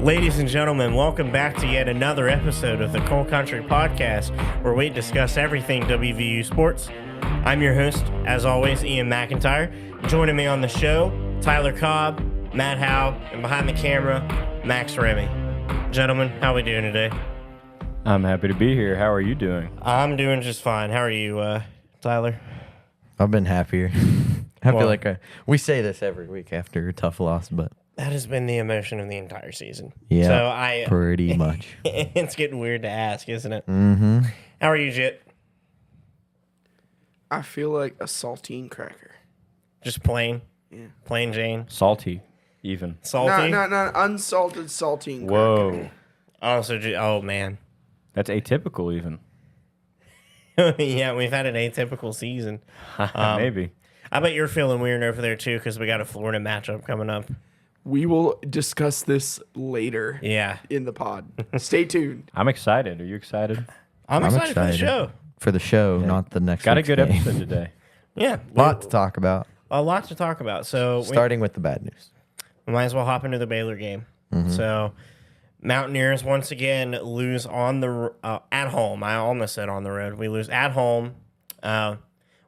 Ladies and gentlemen, welcome back to yet another episode of the Coal Country Podcast, where we discuss everything WVU sports. I'm your host, as always, Ian McIntyre. Joining me on the show, Tyler Cobb, Matt Howe, and behind the camera, Max Remy. Gentlemen, how are we doing today? I'm happy to be here. How are you doing? I'm doing just fine. How are you, Tyler? I've been happier. I feel like we say this every week after a tough loss, but that has been the emotion of the entire season. Yeah, so pretty much. It's getting weird to ask, isn't it? Mm-hmm. How are you, Jit? I feel like a saltine cracker. Just plain? Yeah. Plain Jane? Salty, even. Salty? Not unsalted saltine Whoa. cracker. Oh, man. That's atypical, even. Yeah, we've had an atypical season. Maybe. I bet you're feeling weird over there, too, because we got a Florida matchup coming up. We will discuss this later in the pod. Stay tuned. I'm excited. Are you excited? I'm excited for the show. For the show, not the next Got a week's good game. episode today. Yeah. Lot to talk about. A lot to talk about. So Starting with the bad news. we might as well hop into the Baylor game. Mm-hmm. So Mountaineers once again lose on the at home. I almost said on the road. We lose at home.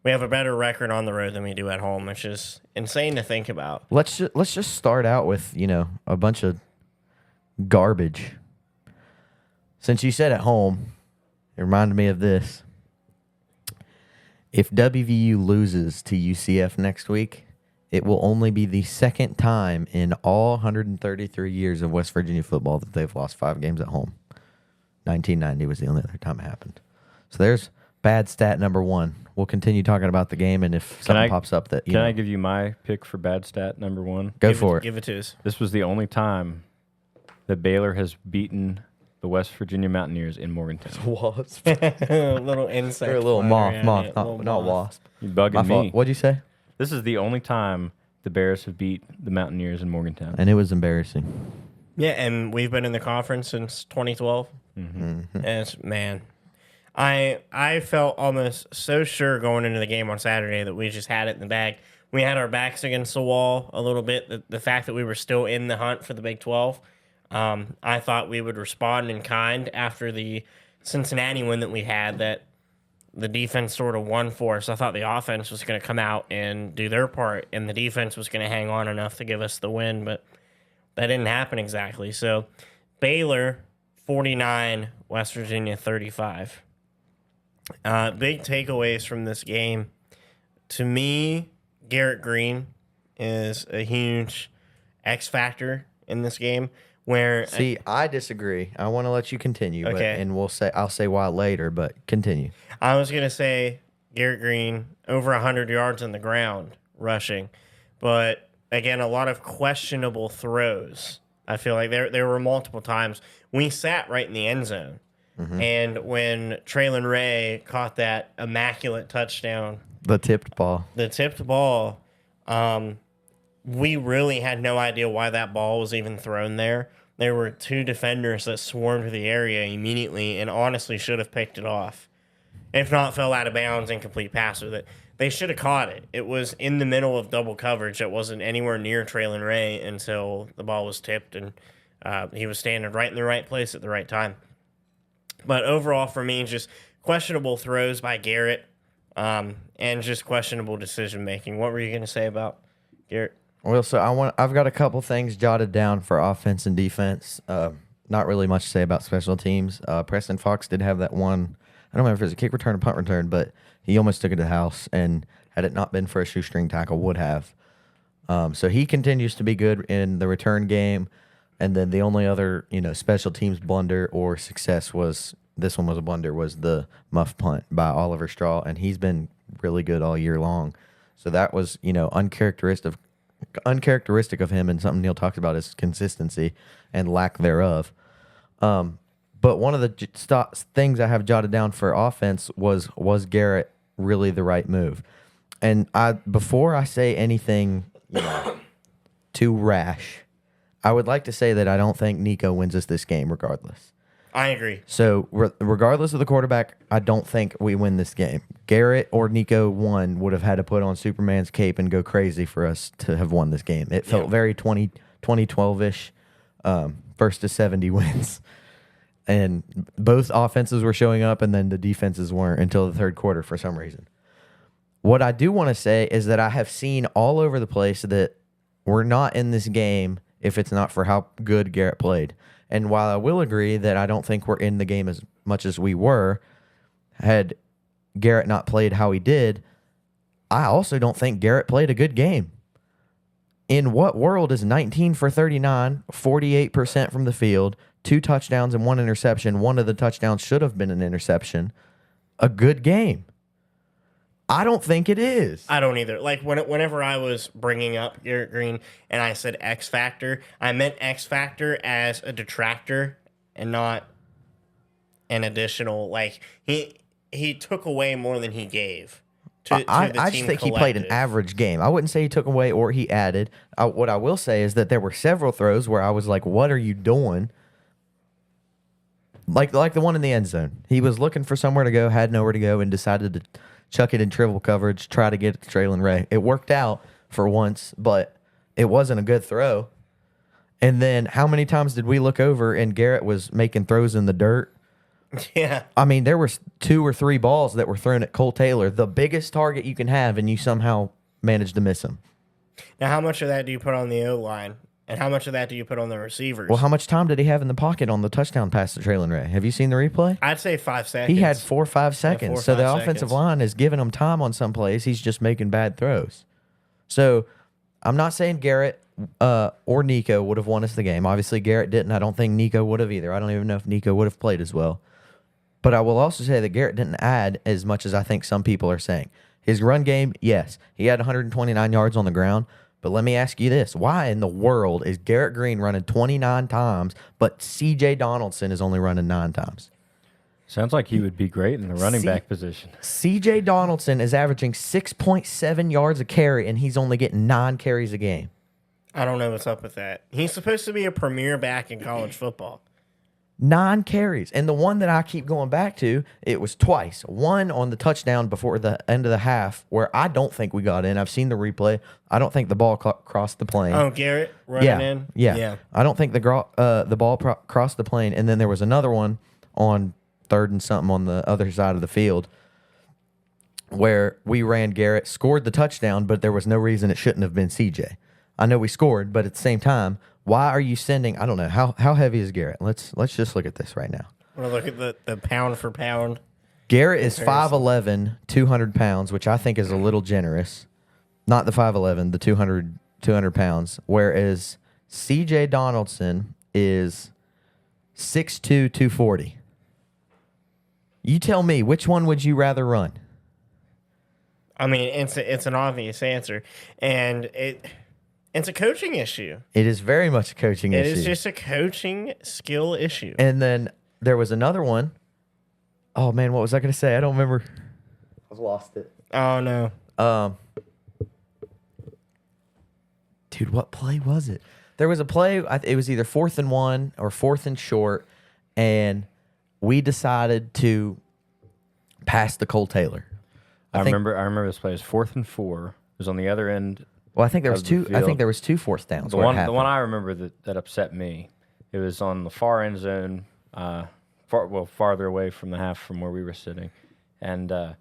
We have a better record on the road than we do at home, which is insane to think about. Let's just start out with, a bunch of garbage. Since you said at home, it reminded me of this. If WVU loses to UCF next week, it will only be the second time in all 133 years of West Virginia football that they've lost 5 games at home. 1990 was the only other time it happened. So there's bad stat number 1. We'll continue talking about the game, and if something pops up that Can I give you my pick for bad stat number 1? Go for it. Give it to us. This was the only time that Baylor has beaten the West Virginia Mountaineers in Morgantown. Wasp. A little insect. Or a little flutter, moth, yeah, not little wasp. You My bugging fault. me. What'd you say? This is the only time the Bears have beat the Mountaineers in Morgantown. And it was embarrassing. Yeah, and we've been in the conference since 2012. Mm-hmm. And man, I felt almost so sure going into the game on Saturday that we just had it in the bag. We had our backs against the wall a little bit. The fact that we were still in the hunt for the Big 12, I thought we would respond in kind after the Cincinnati win that we had, that the defense sort of won for us. I thought the offense was going to come out and do their part, and the defense was going to hang on enough to give us the win, but that didn't happen exactly. So Baylor 49, West Virginia 35. Big takeaways from this game. To me, Garrett Green is a huge X factor in this game. See, I disagree. I want to let you continue, Okay. and I'll say why later, but continue. I was going to say Garrett Green, over 100 yards on the ground rushing. But, again, a lot of questionable throws. I feel like there were multiple times. We sat right in the end zone. Mm-hmm. And when Traylon Ray caught that immaculate touchdown. The tipped ball. We really had no idea why that ball was even thrown there. There were 2 defenders that swarmed to the area immediately and honestly should have picked it off. If not, fell out of bounds, incomplete pass with it. They should have caught it. It was in the middle of double coverage. It wasn't anywhere near Traylon Ray until the ball was tipped, and he was standing right in the right place at the right time. But overall, for me, just questionable throws by Garrett and just questionable decision-making. What were you going to say about Garrett? Well, so I've got a couple things jotted down for offense and defense. Not really much to say about special teams. Preston Fox did have that one. I don't remember if it was a kick return or punt return, but he almost took it to the house, and had it not been for a shoestring tackle, would have. So he continues to be good in the return game. And then the only other, special teams blunder or success was a blunder, was the muff punt by Oliver Straw, and he's been really good all year long. So that was, uncharacteristic of him, and something Neil talks about is consistency and lack thereof. But one of the things I have jotted down for offense was Garrett really the right move? And before I say anything too rash, I would like to say that I don't think Nico wins us this game regardless. I agree. So regardless of the quarterback, I don't think we win this game. Garrett or Nico one would have had to put on Superman's cape and go crazy for us to have won this game. It felt very 2012-ish. first to 70 wins. And both offenses were showing up, and then the defenses weren't until the third quarter for some reason. What I do want to say is that I have seen all over the place that we're not in this game if it's not for how good Garrett played. And while I will agree that I don't think we're in the game as much as we were, had Garrett not played how he did, I also don't think Garrett played a good game. In what world is 19 for 39, 48% from the field, 2 touchdowns and 1 interception? One of the touchdowns should have been an interception. A good game? I don't think it is. I don't either. Like whenever I was bringing up Garrett Green and I said X Factor, I meant X Factor as a detractor and not an additional. Like he took away more than he gave. I just think he played an average game. I wouldn't say he took away or he added. What I will say is that there were several throws where I was like, "What are you doing?" Like the one in the end zone. He was looking for somewhere to go, had nowhere to go, and decided to chuck it in triple coverage, try to get it to Traylon Ray. It worked out for once, but it wasn't a good throw. And then how many times did we look over and Garrett was making throws in the dirt? Yeah. I mean, there were 2 or 3 balls that were thrown at Cole Taylor, the biggest target you can have, and you somehow managed to miss him. Now, how much of that do you put on the O-line? And how much of that do you put on the receivers? Well, how much time did he have in the pocket on the touchdown pass to Traylon Ray? Have you seen the replay? I'd say 5 seconds. He had 4 or 5 seconds. 4 or so 5 the seconds. offensive line is giving him time on some plays. He's just making bad throws. So I'm not saying Garrett or Nico would have won us the game. Obviously, Garrett didn't. I don't think Nico would have either. I don't even know if Nico would have played as well. But I will also say that Garrett didn't add as much as I think some people are saying. His run game, yes, he had 129 yards on the ground. But let me ask you this. Why in the world is Garrett Green running 29 times, but C.J. Donaldson is only running 9 times? Sounds like he would be great in the running back position. C.J. Donaldson is averaging 6.7 yards a carry, and he's only getting 9 carries a game. I don't know what's up with that. He's supposed to be a premier back in college football. 9 carries. And the one that I keep going back to, it was twice. One on the touchdown before the end of the half where I don't think we got in. I've seen the replay. I don't think the ball crossed the plane. Oh, Garrett running in? Yeah. I don't think the ball crossed the plane. And then there was another one on 3rd and something on the other side of the field where we ran Garrett, scored the touchdown, but there was no reason it shouldn't have been CJ. I know we scored, but at the same time, why are you sending? I don't know how heavy is Garrett. Let's just look at this right now. We're looking at the pound for pound. Garrett is 5'11", 200 pounds, which I think is a little generous. Not the 5'11", the 200 pounds. Whereas C.J. Donaldson is 6'2", 240. You tell me, which one would you rather run? I mean, it's an obvious answer, and it's a coaching issue. It is very much a coaching issue. It is just a coaching skill issue. And then there was another one. Oh, man, what was I going to say? I don't remember. I've lost it. Oh, no. Dude, what play was it? There was a play. It was either 4th and 1 or 4th and short, and we decided to pass to Cole Taylor. I remember this play. It was 4th and 4. It was on the other end. Well, I think there was two. I think there was 2 4th downs. The one I remember that upset me. It was on the far end zone, farther away from the half from where we were sitting, and I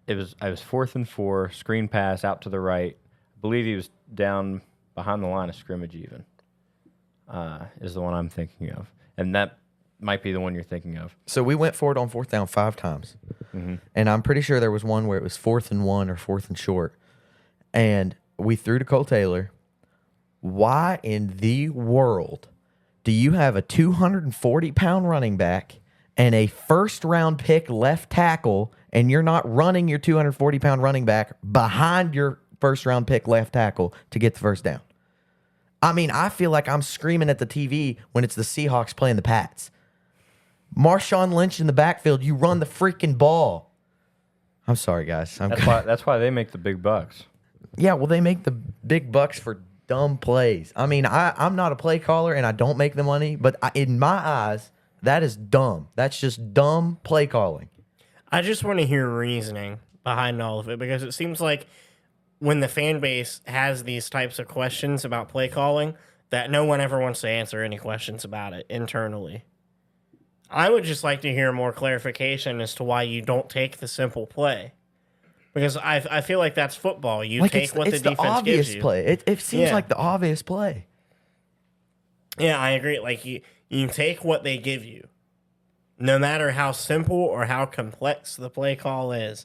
was 4th and 4, screen pass out to the right. I believe he was down behind the line of scrimmage. Even is the one I'm thinking of, and that might be the one you're thinking of. So we went for it on 4th down 5 times, and I'm pretty sure there was one where it was 4th and 1 or 4th and short. And we threw to Cole Taylor. Why in the world do you have a 240-pound running back and a first-round pick left tackle, and you're not running your 240-pound running back behind your first-round pick left tackle to get the first down? I mean, I feel like I'm screaming at the TV when it's the Seahawks playing the Pats. Marshawn Lynch in the backfield, you run the freaking ball. I'm sorry, guys. That's why they make the big bucks. Yeah, well, they make the big bucks for dumb plays. I mean, I'm not a play caller, and I don't make the money, but in my eyes, that is dumb. That's just dumb play calling. I just want to hear reasoning behind all of it, because it seems like when the fan base has these types of questions about play calling, that no one ever wants to answer any questions about it internally. I would just like to hear more clarification as to why you don't take the simple play. Because I feel like that's football. You take what the defense gives you. Play. It seems like the obvious play. Yeah, I agree. Like, you take what they give you. No matter how simple or how complex the play call is,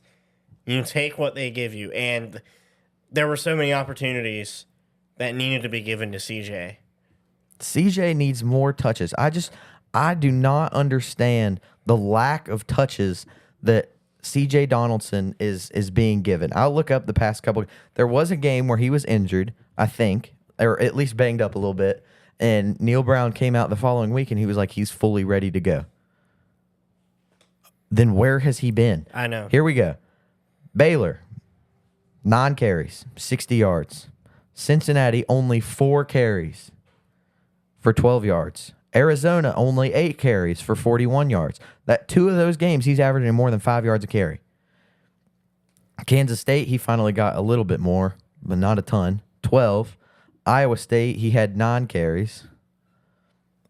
you take what they give you. And there were so many opportunities that needed to be given to CJ. CJ needs more touches. I do not understand the lack of touches that CJ Donaldson is being given. I'll look up the past couple. There was a game where he was injured, I think, or at least banged up a little bit, and Neil Brown came out the following week and he was like, he's fully ready to go. Then where has he been? I know. Here we go. Baylor, 9 carries, 60 yards. Cincinnati, only 4 carries for 12 yards. Arizona, only 8 carries for 41 yards. That 2 of those games, he's averaging more than 5 yards a carry. Kansas State, he finally got a little bit more, but not a ton. 12. Iowa State, he had 9 carries.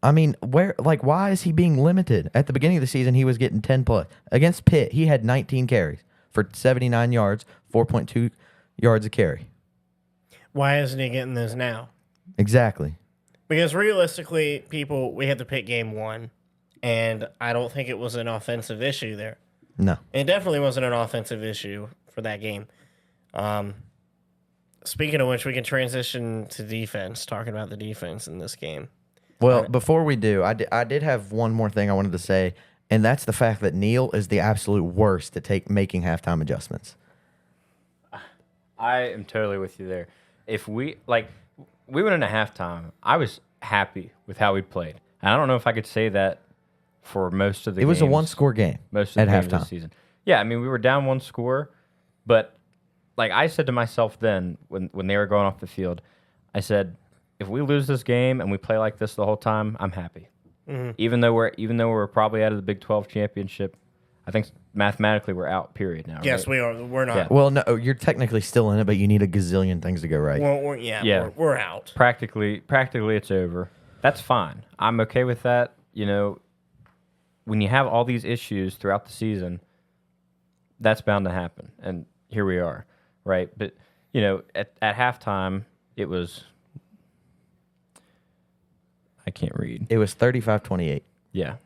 I mean, why is he being limited? At the beginning of the season, he was getting 10 plus. Against Pitt, he had 19 carries for 79 yards, 4.2 yards a carry. Why isn't he getting those now? Exactly. Because realistically, we had the Pitt game 1, and I don't think it was an offensive issue there. No. It definitely wasn't an offensive issue for that game. Speaking of which, we can transition to defense, talking about the defense in this game. Well, before we do, I did have one more thing I wanted to say, and that's the fact that Neil is the absolute worst at making halftime adjustments. I am totally with you there. If we went into halftime, I was happy with how we played. And I don't know if I could say that for most of the games. It was a one-score game most of the at games halftime. this season. Yeah, I mean, we were down 1 score, but like I said to myself then when they were going off the field, I said, if we lose this game and we play like this the whole time, I'm happy. Mm-hmm. Even though we're probably out of the Big 12 championship, I think mathematically we're out. Period. Now. Yes, right? we are. We're not. Yeah. Well, no, you're technically still in it, but you need a gazillion things to go right. Well, we're out. Practically, it's over. That's fine. I'm okay with that. You know, when you have all these issues throughout the season, that's bound to happen. And here we are, right? But you know, at halftime, it was. I can't read. It was 35-28. Yeah.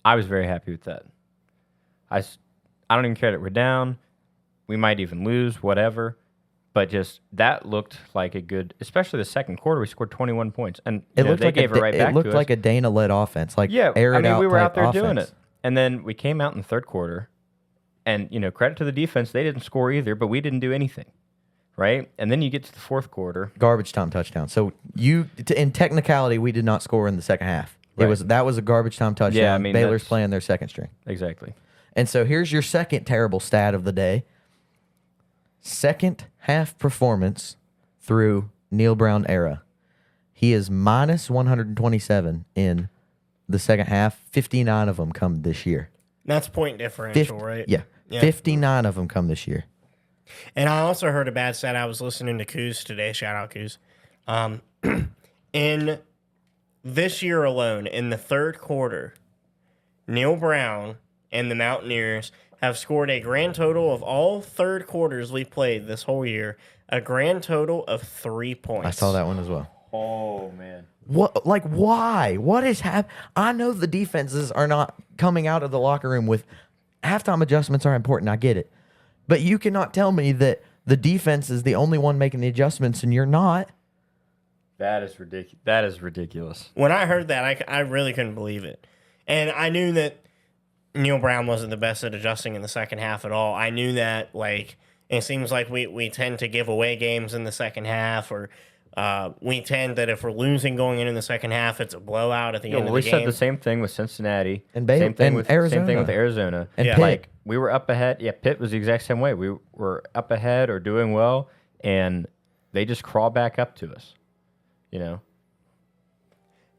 I was very happy with that. I don't even care that we're down. We might even lose, whatever. But just that looked like a good, especially the second quarter, we scored 21 points. And It looked they like gave it right back to us. It looked like a Dana-led offense. Like, yeah, air it out we were type out there doing offense. it. And then we came out in the third quarter. And, you know, credit to the defense. They didn't score either, but we didn't do anything. Right? And then you get to the fourth quarter. Garbage time touchdown. So in technicality, we did not score in the second half. Right. That was a garbage time touchdown. Yeah, I mean, Baylor's playing their second string. Exactly. And so here's your second terrible stat of the day. Second half performance through Neil Brown era. He is minus 127 in the second half. 59 of them come this year. That's point differential, right? Yeah. 59 of them come this year. And I also heard a bad stat. I was listening to Coos today. Shout out Coos. In this year alone, in the third quarter, Neil Brown and the Mountaineers have scored a grand total of all third quarters we played this whole year, a grand total of 3 points. I saw that one as well. Oh, man. What? Like, why? What is happening? I know the defenses are not coming out of the locker room with halftime adjustments are important. I get it. But you cannot tell me that the defense is the only one making the adjustments and you're not. That is ridiculous. That is ridiculous. When I heard that, I really couldn't believe it. And I knew that Neil Brown wasn't the best at adjusting in the second half at all. I knew that, like, it seems like we tend to give away games in the second half, or we tend that if we're losing going in the second half, it's a blowout at the end of the game. We said the same thing with Cincinnati. And same thing and with Arizona. Same thing with Arizona. And Yeah. Pitt. Like, we were up ahead. Yeah, Pitt was the exact same way. We were up ahead or doing well, and they just crawl back up to us. You know?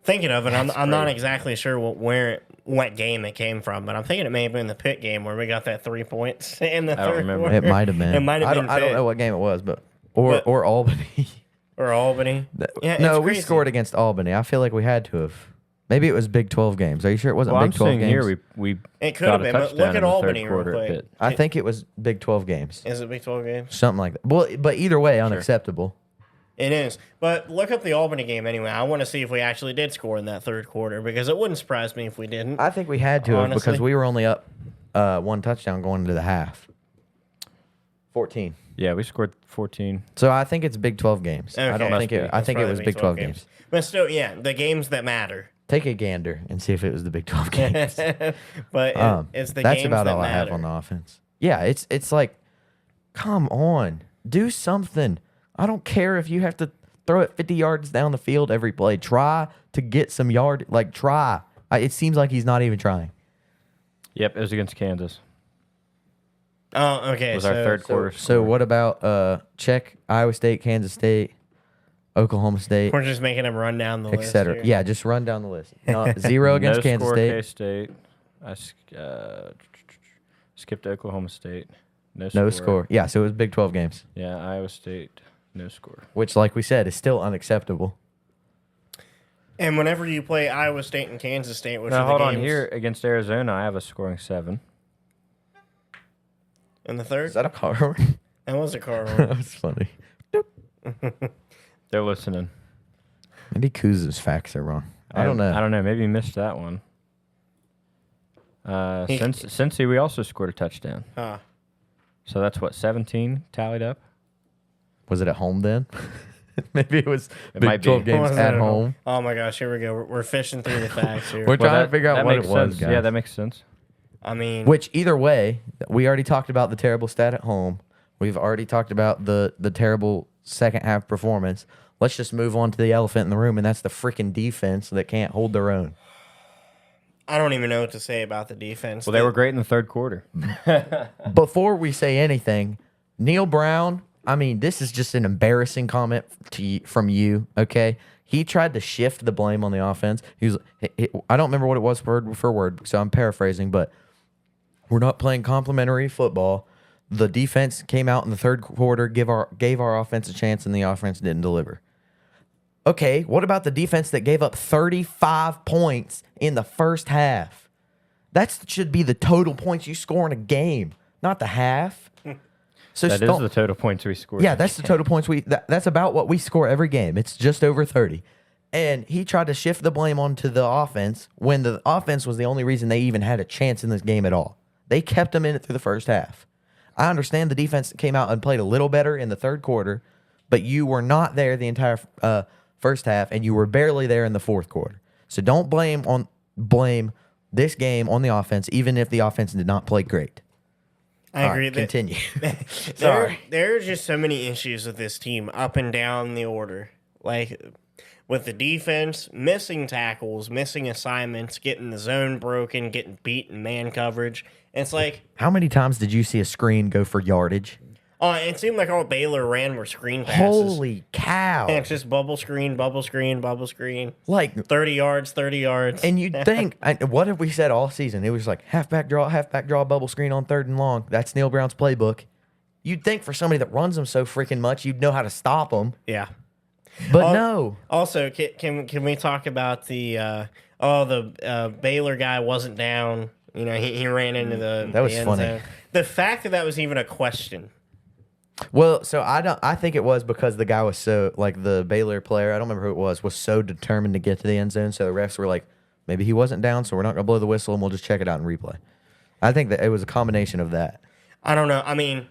Thinking of it, I'm not exactly sure what game it came from, but I'm thinking it may have been the Pitt game where we got that 3 points in the I don't third remember. quarter. It might have been. It might have been I don't Pitt. know what game it was, but or Albany. Or Albany. Yeah, No, we crazy. scored against Albany. I feel like we had to have. Maybe it was Big 12 games. Are you sure it wasn't Big 12 games? Here we it could have been, but look at Albany real quick. I think it was Big 12 games. Is it Big 12 games? Something like that. Well, but either way, unacceptable. It is. But look up the Albany game anyway. I want to see if we actually did score in that third quarter because it wouldn't surprise me if we didn't. I think we had to have because we were only up one touchdown going into the half. 14. Yeah, we scored 14. So I think it's Big 12 games. Okay. I don't think it. I think it was Big 12 games. But still, yeah, the games that matter. Take a gander and see if it was the Big 12 games. But it's the that's games about that all matter. I have on the offense. Yeah, it's like, come on, do something. I don't care if you have to throw it 50 yards down the field every play. Try to get some yard. Like try. It seems like he's not even trying. Yep, it was against Kansas. Oh, okay. It was our third quarter. So what about check Iowa State, Kansas State, Oklahoma State, we're just making them run down the list, etc. here. Yeah, just run down the list. 0 against no Kansas score, State. K-State. I skipped Oklahoma State. No score. Yeah, so it was Big 12 games. Yeah, Iowa State. No score. Which, like we said, is still unacceptable. And whenever you play Iowa State and Kansas State, which now are the hold on games here against Arizona, I have a scoring 7. in the third, Is that a car horn? that was a car That horn. was funny. They're listening. Maybe Kuz's facts are wrong. I don't know. I don't know. Maybe you missed that one. Cincy, we also scored a touchdown. Huh. So that's what, 17 tallied up? Was it at home then? Maybe it was It Big might be. 12 games Was at it home. Oh my gosh, here we go. We're fishing through the facts here. We're trying to figure out that what it makes was, sense. guys. Yeah, that makes sense. I mean, Which, either way, we already talked about the terrible stat at home. We've already talked about the terrible second half performance. Let's just move on to the elephant in the room, and that's the freaking defense that can't hold their own. I don't even know what to say about the defense. Well, they were great in the third quarter. Before we say anything, Neil Brown, I mean, this is just an embarrassing comment from you, okay? He tried to shift the blame on the offense. I don't remember what it was word for word, so I'm paraphrasing, but we're not playing complimentary football. The defense came out in the third quarter, gave our offense a chance, and the offense didn't deliver. Okay, what about the defense that gave up 35 points in the first half? That should be the total points you score in a game, not the half. So That is the total points we scored. Yeah, that's the total points that's about what we score every game. It's just over 30. And he tried to shift the blame onto the offense when the offense was the only reason they even had a chance in this game at all. They kept them in it through the first half. I understand the defense came out and played a little better in the third quarter, but you were not there the entire first half, and you were barely there in the fourth quarter. So don't blame this game on the offense, even if the offense did not play great. I agree. Right, continue. There are just so many issues with this team up and down the order. Like with the defense, missing tackles, missing assignments, getting the zone broken, getting beat in man coverage. It's like, how many times did you see a screen go for yardage? It seemed like all Baylor ran were screen passes. Holy cow. And it's just bubble screen, bubble screen, bubble screen. Like 30 yards, 30 yards. And you'd think, what have we said all season? It was like halfback draw, bubble screen on 3rd and long. That's Neil Brown's playbook. You'd think for somebody that runs them so freaking much, you'd know how to stop them. Yeah. But no. Also, can we talk about the Baylor guy wasn't down? You know, he ran into the That was end funny. zone. The fact that was even a question. Well, so I think it was because the guy was so, like, the Baylor player, I don't remember who it was so determined to get to the end zone. So the refs were like, maybe he wasn't down, so we're not going to blow the whistle and we'll just check it out and replay. I think that it was a combination of that. I don't know. I mean,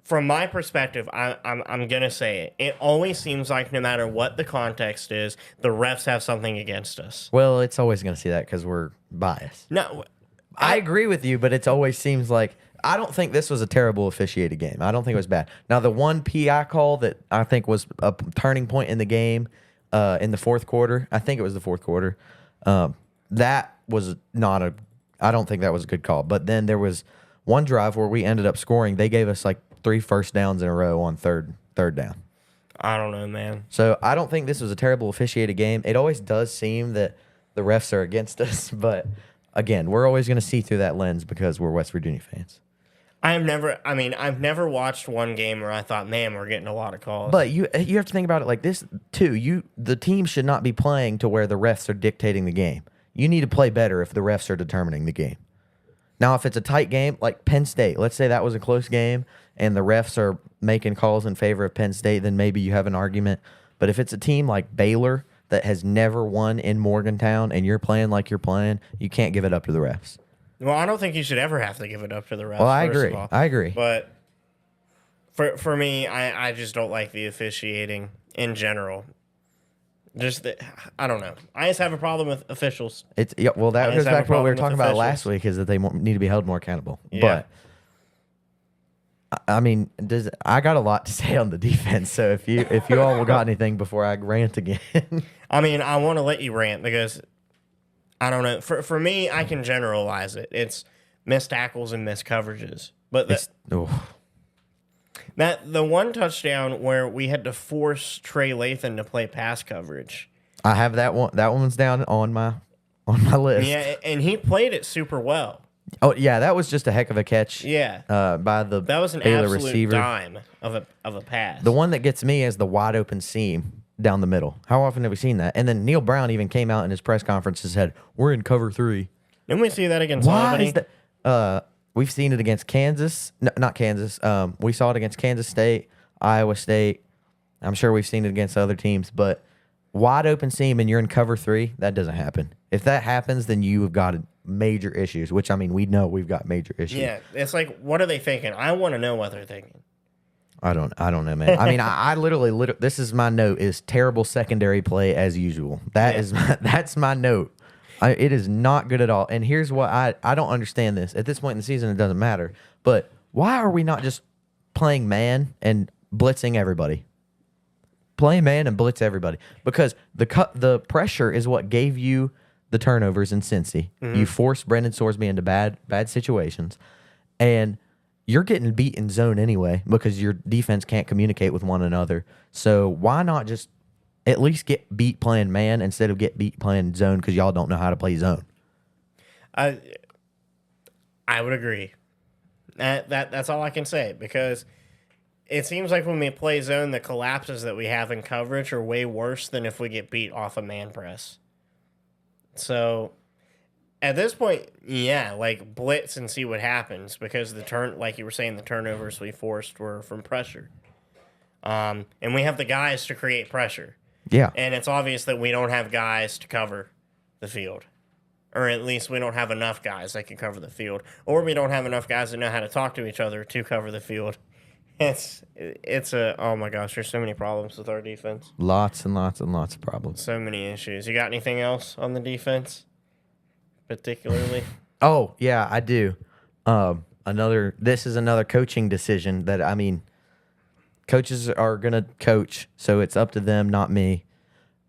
from my perspective, I'm going to say it. It always seems like no matter what the context is, the refs have something against us. Well, it's always going to see that because we're biased. No, I agree with you, but it always seems like I don't think this was a terrible officiated game. I don't think it was bad. Now, the one PI call that I think was a turning point in the game in the fourth quarter, I think it was the fourth quarter, that was not a – I don't think that was a good call. But then there was one drive where we ended up scoring. They gave us like 3 first downs in a row on third down. I don't know, man. So I don't think this was a terrible officiated game. It always does seem that the refs are against us, but – again, we're always going to see through that lens because we're West Virginia fans. I've never watched one game where I thought, man, we're getting a lot of calls. But you have to think about it like this too. The team should not be playing to where the refs are dictating the game. You need to play better if the refs are determining the game. Now, if it's a tight game, like Penn State, let's say that was a close game and the refs are making calls in favor of Penn State, then maybe you have an argument. But if it's a team like Baylor that has never won in Morgantown and you're playing like you're playing, you can't give it up to the refs. Well, I don't think you should ever have to give it up to the refs. Well, I agree. But for me, I just don't like the officiating in general. I don't know. I just have a problem with officials. That goes back to what we were talking about last week, is that they need to be held more accountable. Yeah. But I mean, I got a lot to say on the defense. So if you all got anything before I rant again, I mean, I want to let you rant because I don't know. For me, I can generalize it. It's missed tackles and missed coverages. But the one touchdown where we had to force Trey Lathan to play pass coverage. I have that one. That one's down on my list. Yeah, and he played it super well. Oh yeah, that was just a heck of a catch. Yeah, by the that was an Baylor absolute receiver. Dime of a pass. The one that gets me is the wide open seam down the middle. How often have we seen that? And then Neil Brown even came out in his press conference and said, "We're in cover 3." Didn't we see that against Albany? We've seen it against Kansas. No, not Kansas. We saw it against Kansas State, Iowa State. I'm sure we've seen it against other teams. But wide open seam and you're in cover 3, that doesn't happen. If that happens, then you have got major issues, which, I mean, we know we've got major issues. Yeah, it's like, what are they thinking? I want to know what they're thinking. I don't know, man. I mean, I literally, this is my note, is terrible secondary play as usual. That's my note. It is not good at all. And here's what I don't understand this. At this point in the season, it doesn't matter. But why are we not just playing man and blitzing everybody? Play man and blitz everybody. Because the pressure is what gave you the turnovers in Cincy. Mm-hmm. You forced Brendan Sorsby into bad situations. And you're getting beat in zone anyway because your defense can't communicate with one another. So why not just at least get beat playing man instead of get beat playing zone because y'all don't know how to play zone? I would agree. That's all I can say, because it seems like when we play zone, the collapses that we have in coverage are way worse than if we get beat off a man press. So at this point, yeah, like blitz and see what happens, because like you were saying, the turnovers we forced were from pressure. And we have the guys to create pressure. Yeah. And it's obvious that we don't have guys to cover the field. Or at least we don't have enough guys that can cover the field. Or we don't have enough guys that know how to talk to each other to cover the field. Oh my gosh, there's so many problems with our defense. Lots and lots and lots of problems. So many issues. You got anything else on the particularly? Oh, yeah, I do. This is another coaching decision that, I mean, coaches are going to coach, so it's up to them, not me.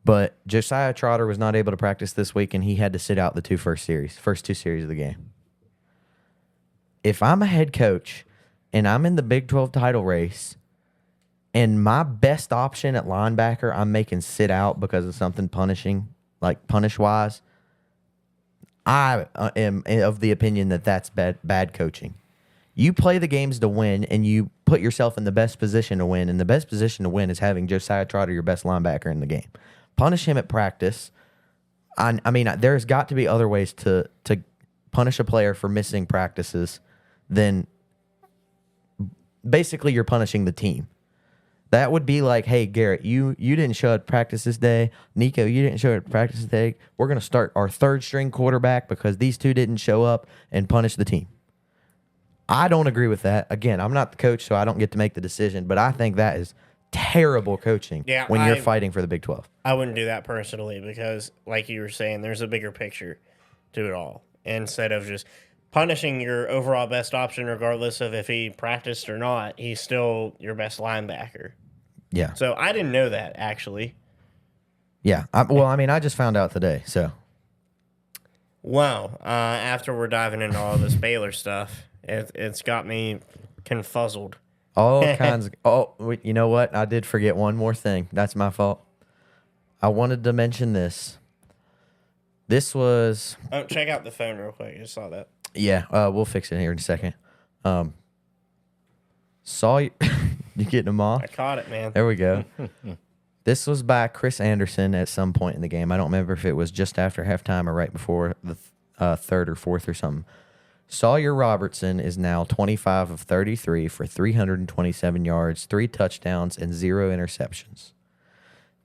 But Josiah Trotter was not able to practice this week, and he had to sit out the first two series of the game. If I'm a head coach and I'm in the Big 12 title race, and my best option at linebacker I'm making sit out because of something punishing, like punish-wise, I am of the opinion that that's bad coaching. You play the games to win, and you put yourself in the best position to win, and the best position to win is having Josiah Trotter, your best linebacker, in the game. Punish him at practice. I mean, there's got to be other ways to punish a player for missing practices than basically you're punishing the team. That would be like, hey, Garrett, you didn't show up at practice this day. Nico, you didn't show up at practice today. We're going to start our third-string quarterback because these two didn't show up, and punish the team. I don't agree with that. Again, I'm not the coach, so I don't get to make the decision, but I think that is terrible coaching when you're fighting for the Big 12. I wouldn't do that personally because, like you were saying, there's a bigger picture to it all. Instead of just punishing your overall best option regardless of if he practiced or not, he's still your best linebacker. Yeah. So I didn't know that, actually. Yeah. I just found out today, so. Well, after we're diving into all this Baylor stuff, it's got me confuzzled. All kinds of... you know what? I did forget one more thing. That's my fault. I wanted to mention this. This was... Oh, check out the phone real quick. I just saw that. Yeah, we'll fix it here in a second. Saw you. You getting them off? I caught it, man. There we go. This was by Chris Anderson at some point in the game. I don't remember if it was just after halftime or right before the third or fourth or something. Sawyer Robertson is now 25 of 33 for 327 yards, 3 touchdowns, and 0 interceptions.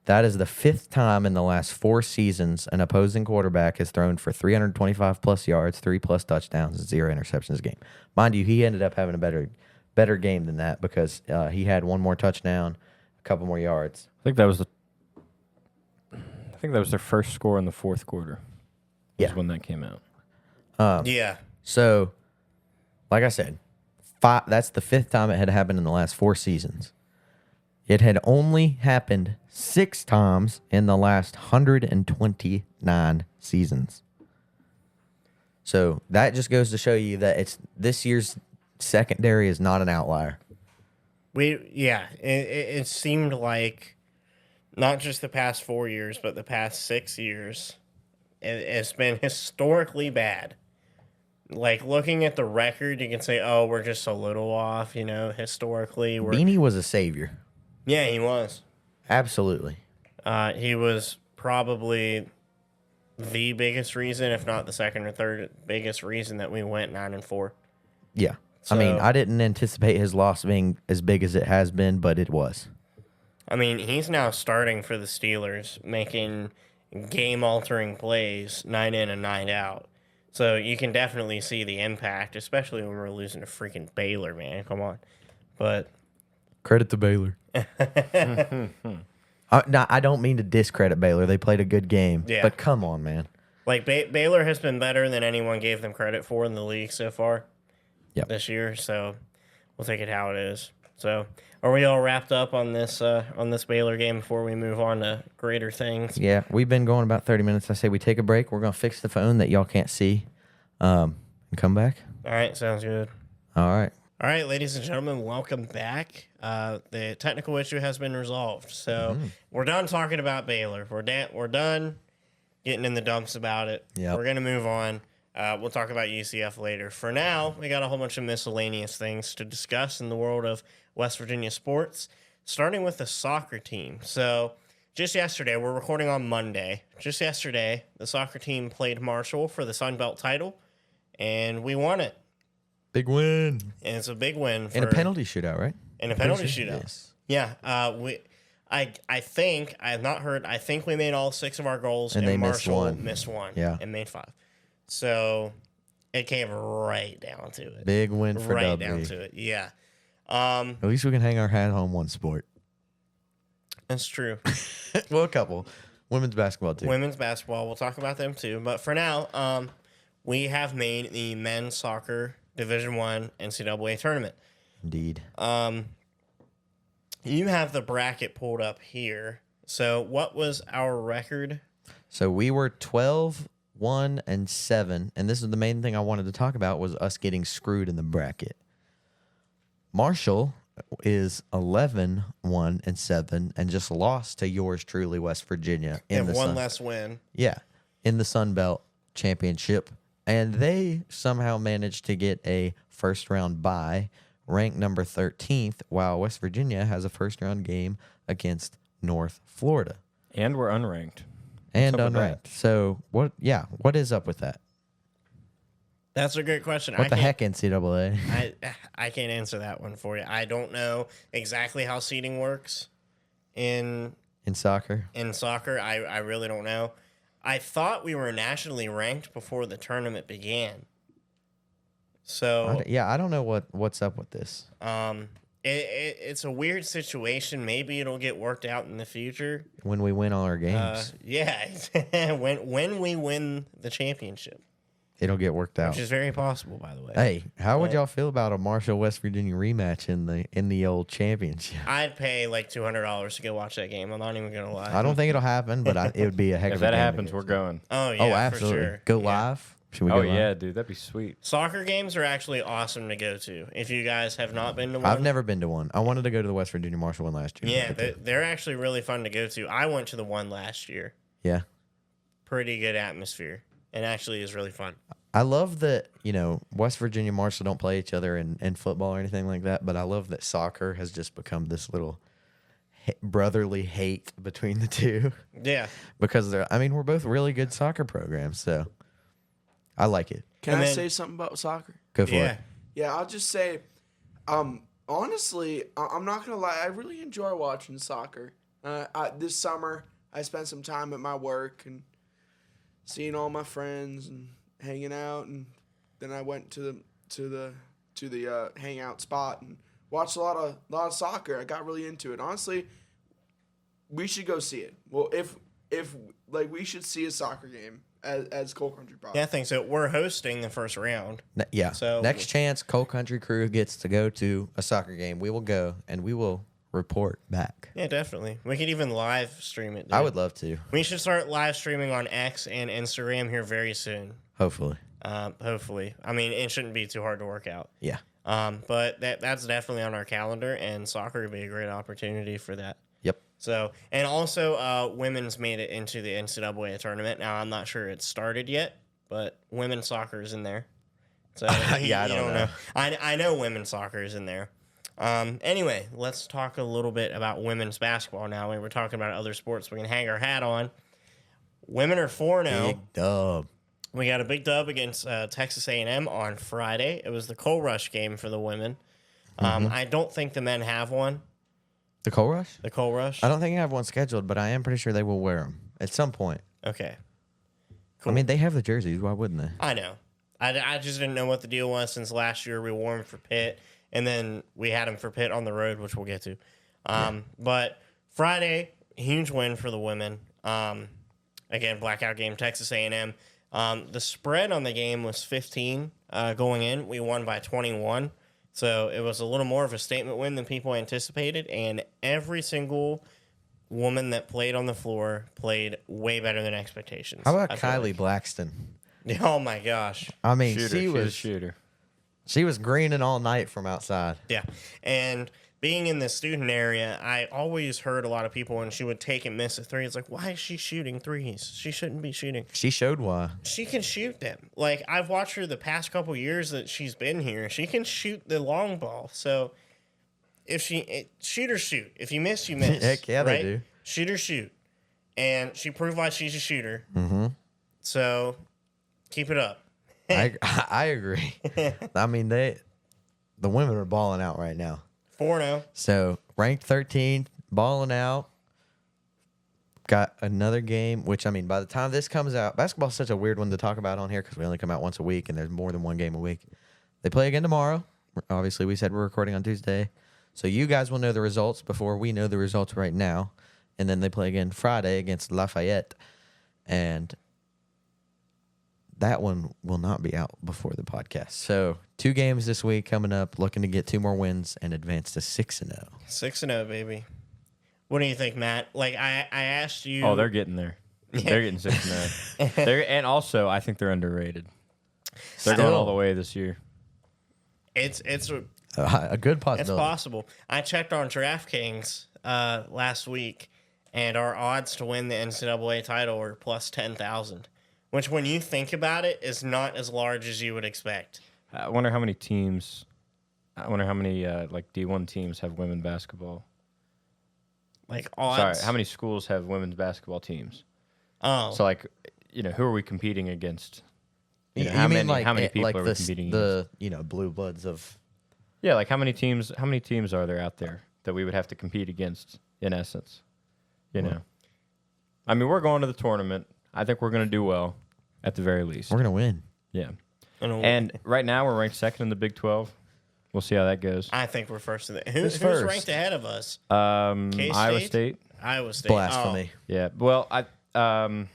That is the 5th time in the last 4 seasons an opposing quarterback has thrown for 325-plus yards, 3-plus touchdowns, and 0 interceptions a game. Mind you, he ended up having a better game than that because he had 1 more touchdown, a couple more yards. I think that was their first score in the fourth quarter. Yeah, when that came out. Yeah. So, like I said, that's the 5th time it had happened in the last 4 seasons. It had only happened 6 times in the last 129 seasons. So that just goes to show you that this year's secondary is not an outlier. It seemed like not just the past 4 years, but the past 6 years, it's been historically bad. Like, looking at the record, you can say, oh, we're just a little off, historically. Beanie was a savior. Yeah, he was. Absolutely. He was probably the biggest reason, if not the second or third biggest reason that we went 9-4. Yeah. So, I mean, I didn't anticipate his loss being as big as it has been, but it was. I mean, he's now starting for the Steelers, making game-altering plays night in and night out. So you can definitely see the impact, especially when we're losing to freaking Baylor, man. Come on. But credit to Baylor. I don't mean to discredit Baylor. They played a good game. Yeah. But come on, man. Like, Baylor has been better than anyone gave them credit for in the league so far this year. So we'll take it how it is. So are we all wrapped up on this Baylor game before we move on to greater things? Yeah, we've been going about 30 minutes. I say we take a break. We're going to fix the phone that y'all can't see and come back. All right, sounds good. All right. All right, ladies and gentlemen, welcome back. The technical issue has been resolved. So we're done talking about Baylor. We're done getting in the dumps about it. Yep. We're going to move on. We'll talk about UCF later. For now, we got a whole bunch of miscellaneous things to discuss in the world of West Virginia sports, starting with the soccer team. So just yesterday, we're recording on Monday. Just yesterday, the soccer team played Marshall for the Sun Belt title, and we won it. Big win. And it's a big win. In a penalty shootout, right? In a penalty shootout. Yes. Yeah. I think, I have not heard, I think we made all 6 of our goals, and they Marshall missed one. Yeah. And made 5. So it came right down to it. Big win for right W. down to it. Yeah. At least we can hang our hat on one sport. That's true. Well, a couple. Women's basketball, too. Women's basketball. We'll talk about them, too. But for now, we have made the men's soccer Division I NCAA tournament. Indeed. You have the bracket pulled up here. So what was our record? So we were 12-1-7, and this is the main thing I wanted to talk about was us getting screwed in the bracket. Marshall is 11-1-7 and just lost to yours truly, West Virginia. In the one less win. Yeah, in the Sun Belt Championship. And they somehow managed to get a first-round bye, ranked number 13th, while West Virginia has a first-round game against North Florida. And we're unranked. And unranked. So, what is up with that? That's a great question. What the heck, NCAA? I can't answer that one for you. I don't know exactly how seeding works in soccer. In soccer, I really don't know. I thought we were nationally ranked before the tournament began. So I don't know what's up with this. It's a weird situation. Maybe it'll get worked out in the future when we win all our games. when we win the championship. It'll get worked out. Which is very possible, by the way. Hey, how would y'all feel about a Marshall West Virginia rematch in the old championship? I'd pay like $200 to go watch that game. I'm not even gonna lie. I don't think it'll happen, but it would be a heck of a game. If that happens, we're going. Oh yeah, absolutely. for sure. Go live. Should we go live? Yeah, dude, that'd be sweet. Soccer games are actually awesome to go to. If you guys have not been to one, I've never been to one. I wanted to go to the West Virginia Marshall one last year. Yeah, they're actually really fun to go to. I went to the one last year. Yeah. Pretty good atmosphere, and actually is really fun. I love that, West Virginia and Marshall don't play each other in football or anything like that, but I love that soccer has just become this little brotherly hate between the two. Yeah. Because we're both really good soccer programs, so I like it. Can I say something about soccer? Go for it. Yeah, I'll just say, honestly, I'm not going to lie. I really enjoy watching soccer. This summer, I spent some time at my work and seeing all my friends and hanging out, and then I went to the hangout spot and watched a lot of soccer. I got really into it. Honestly, we should go see it. Well, if we should see a soccer game as Coal Country Pride. Yeah, I think so. We're hosting the first round. Yeah. So next chance Coal Country crew gets to go to a soccer game, we will go and we will report back. Yeah, definitely. We could even live stream it. Dude. I would love to. We should start live streaming on X and Instagram here very soon. Hopefully. Hopefully. I mean, it shouldn't be too hard to work out. Yeah. But that's definitely on our calendar, and soccer would be a great opportunity for that. Yep. So, and also, women's made it into the NCAA tournament. Now, I'm not sure it's started yet, but women's soccer is in there. So, yeah, I don't know. I know women's soccer is in there. Anyway, let's talk a little bit about women's basketball now. We were talking about other sports we can hang our hat on. Women are 4-0. Big dub. We got a big dub against Texas A&M on Friday. It was the Coal Rush game for the women. I don't think the men have one. The Coal Rush? The Coal Rush? I don't think I have one scheduled, but I am pretty sure they will wear them at some point. Okay. Cool. I mean, they have the jerseys. Why wouldn't they? I know. I just didn't know what the deal was since last year we wore them for Pitt, and then we had them for Pitt on the road, which we'll get to. But Friday, huge win for the women. Again, blackout game, Texas A&M. The spread on the game was 15 going in. We won by 21. So it was a little more of a statement win than people anticipated. And every single woman that played on the floor played way better than expectations. How about Kylie Blackston? Oh, my gosh. I mean, She was a shooter. She was greening all night from outside. Yeah. And being in the student area, I always heard a lot of people when she would take and miss a three. It's like, why is she shooting threes? She shouldn't be shooting. She showed why. She can shoot them. Like, I've watched her the past couple years that she's been here. She can shoot the long ball. So, if shoot or shoot. If you miss, you miss. Heck yeah, right? they do. Shoot or shoot. And she proved why she's a shooter. Mm-hmm. So, keep it up. I agree. I mean, the women are balling out right now. 4-0. So, ranked 13th, balling out. Got another game, which, I mean, by the time this comes out, basketball's such a weird one to talk about on here because we only come out once a week and there's more than one game a week. They play again tomorrow. Obviously, we said we're recording on Tuesday. So, you guys will know the results before we know the results right now. And then they play again Friday against Lafayette. And that one will not be out before the podcast. So 2 games this week coming up, looking to get 2 more wins and advance to 6-0. 6-0, baby. What do you think, Matt? Like, I asked you. Oh, they're getting there. They're getting 6-0. And also, I think they're underrated. They're going all the way this year. It's a good possibility. It's possible. I checked on DraftKings last week, and our odds to win the NCAA title were plus 10,000. Which, when you think about it, is not as large as you would expect. I wonder how many teams. Like D1 teams have women basketball. Like odds. Sorry, how many schools have women's basketball teams? Oh, so like, who are we competing against? How many people like are we competing against? The blue bloods of. Yeah, like how many teams are there out there that we would have to compete against? In essence, I mean, we're going to the tournament. I think we're going to do well. At the very least. We're going to win. Yeah. And right now, we're ranked 2nd in the Big 12. We'll see how that goes. I think we're first in the... Who's first? ranked ahead of us? Iowa State. Iowa State. Blasphemy. Oh. Yeah. Well, I don't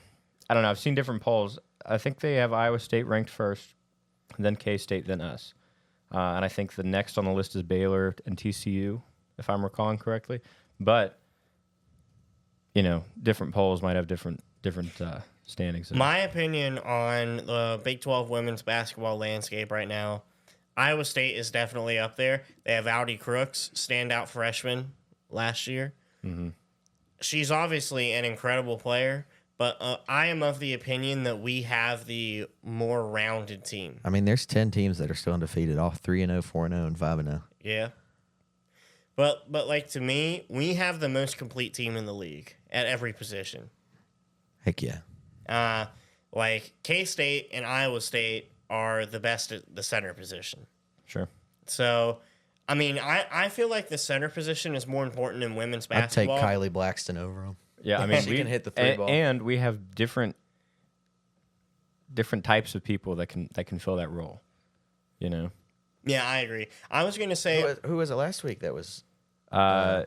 know. I've seen different polls. I think they have Iowa State ranked first, then K-State, then us. And I think the next on the list is Baylor and TCU, if I'm recalling correctly. But, different polls might have different standings. My opinion on the Big 12 women's basketball landscape right now, Iowa State is definitely up there. They have Audi Crooks, standout freshman last year. Mm-hmm. She's obviously an incredible player, but I am of the opinion that we have the more rounded team. I mean, there's 10 teams that are still undefeated, all 3-0, 4-0, and 5-0. Yeah. But like to me, we have the most complete team in the league at every position. Heck yeah. Like K-State and Iowa State are the best at the center position. Sure. So, I mean, I feel like the center position is more important in women's I'd take basketball. Kylie Blackston over them. Yeah, I mean, She can hit the three ball. and we have different types of people that can fill that role. You know. Yeah, I agree. I was going to say Who was it last week that was... I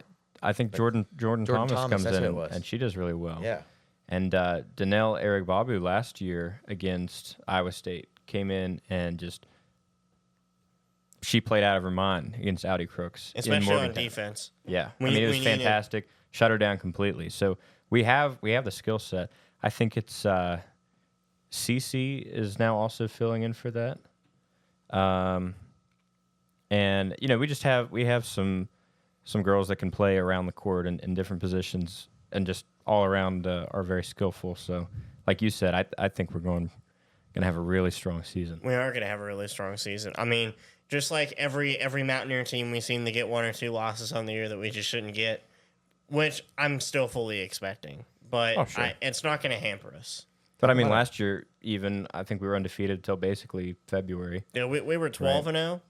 think Jordan Thomas comes that's in who it was. and she does really well. Yeah. And Danelle Erigbabu last year against Iowa State came in and just she played out of her mind against Audi Crooks, especially in on Morgantown. defense. Yeah, We- I mean it we was need it. fantastic. Shut her down completely. So we have the skill set. I think it's CC is now also filling in for that. And you know we have some girls that can play around the court in different positions and just all around are very skillful. So, like you said, I think we're going to have a really strong season. We are going to have a really strong season. I mean, just like every Mountaineer team, we seem to get 1 or 2 losses on the year that we just shouldn't get, which I'm still fully expecting. But Oh, sure. it's not going to hamper us. But I mean, last year even I think we were undefeated until basically February. Yeah, we were 12-0,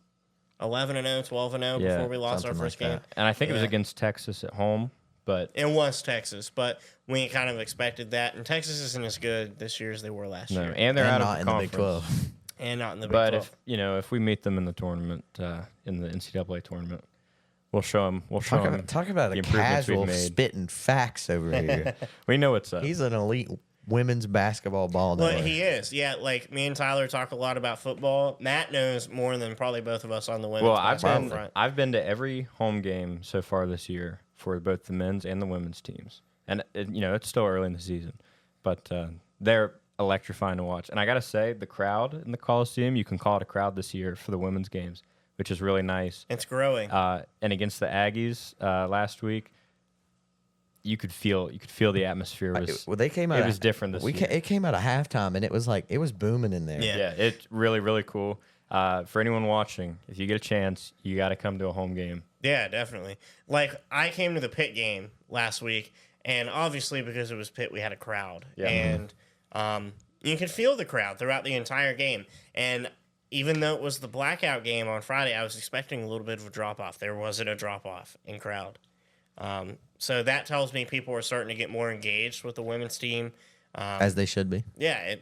11-0, 12-0 Yeah, before we lost our something first like game. that. And I think it was Yeah. against Texas at home, but It was Texas, but we kind of expected that. And Texas isn't as good this year as they were last no, year. and they're And out not of in the the Big conference. 12. And not in the Big But 12. if we meet them in the tournament, in the NCAA tournament, we'll show them. Talk about the a improvements we've casual made. spitting facts over here. We know what's up. He's an elite women's basketball ball Well, knower. he is. Yeah, like me and Tyler talk a lot about football. Matt knows more than probably both of us on the women's Well, basketball front. I've been to every home game so far this year for both the men's and the women's teams, and it's still early in the season, but they're electrifying to watch. And I gotta say, the crowd in the Coliseum, you can call it a crowd this year for the women's games, which is really nice. It's growing. And against the Aggies last week, you could feel the atmosphere was. Well, they came out. It was different this year. It came out of halftime, and it was booming in there. Yeah. Yeah, it's really, really cool. For anyone watching, if you get a chance, you got to come to a home game. Yeah, definitely. Like, I came to the Pitt game last week, and obviously because it was Pitt, we had a crowd. Yeah. And you could feel the crowd throughout the entire game. And even though it was the blackout game on Friday, I was expecting a little bit of a drop-off. There wasn't a drop-off in crowd. So that tells me people are starting to get more engaged with the women's team. As they should be. Yeah,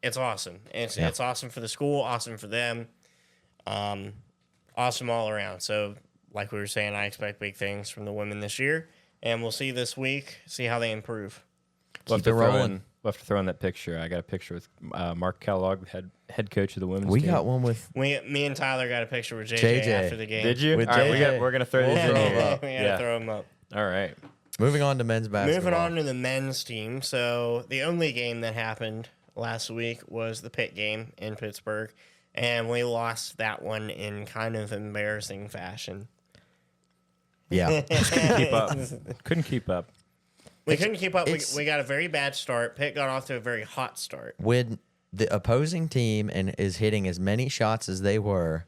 it's awesome. It's awesome for the school, awesome for them, awesome all around. So, like we were saying, I expect big things from the women this year, and we'll see this week, see how they improve. We'll Keep it rolling. We'll have to throw in that picture. I got a picture with Mark Kellogg, head coach of the women's We team. got one with Me and Tyler got a picture with JJ. JJ. After the game. Did you? With All right, JJ. we're gonna throw We'll these in throw 'em here. up. We gotta Yeah. throw them up. All right. moving on to men's basketball. Moving on to the men's team. So the only game that happened last week was the Pitt game in Pittsburgh, and we lost that one in kind of embarrassing fashion. Yeah. Couldn't keep up. We couldn't keep up. it's- We got a very bad start. Pitt got off to a very hot start. When the opposing team is hitting as many shots as they were,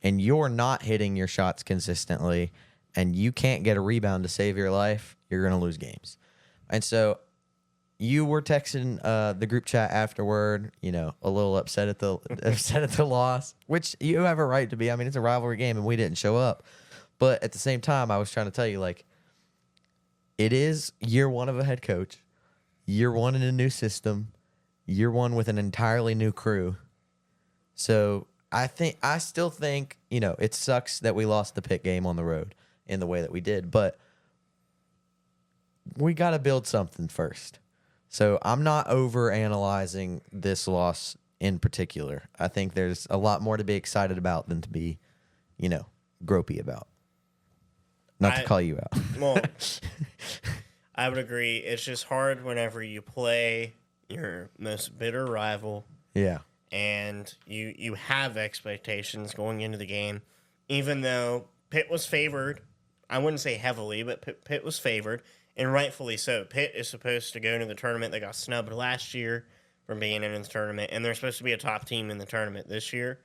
and you're not hitting your shots consistently, and you can't get a rebound to save your life, you're going to lose games. And so you were texting the group chat afterward, a little upset at the loss, which you have a right to be. I mean, it's a rivalry game, and we didn't show up. But at the same time, I was trying to tell you, like, it is year one of a head coach, year one in a new system, year one with an entirely new crew. So I still think, it sucks that we lost the Pitt game on the road in the way that we did, but we got to build something first. So I'm not over analyzing this loss in particular. I think there's a lot more to be excited about than to be, gropey about. Not to call you out. Well, I would agree. It's just hard whenever you play your most bitter rival Yeah. and you have expectations going into the game, even though Pitt was favored. I wouldn't say heavily, but Pitt was favored. and rightfully so. Pitt is supposed to go to the tournament. They got snubbed last year from being in the tournament, and they're supposed to be a top team in the tournament this year.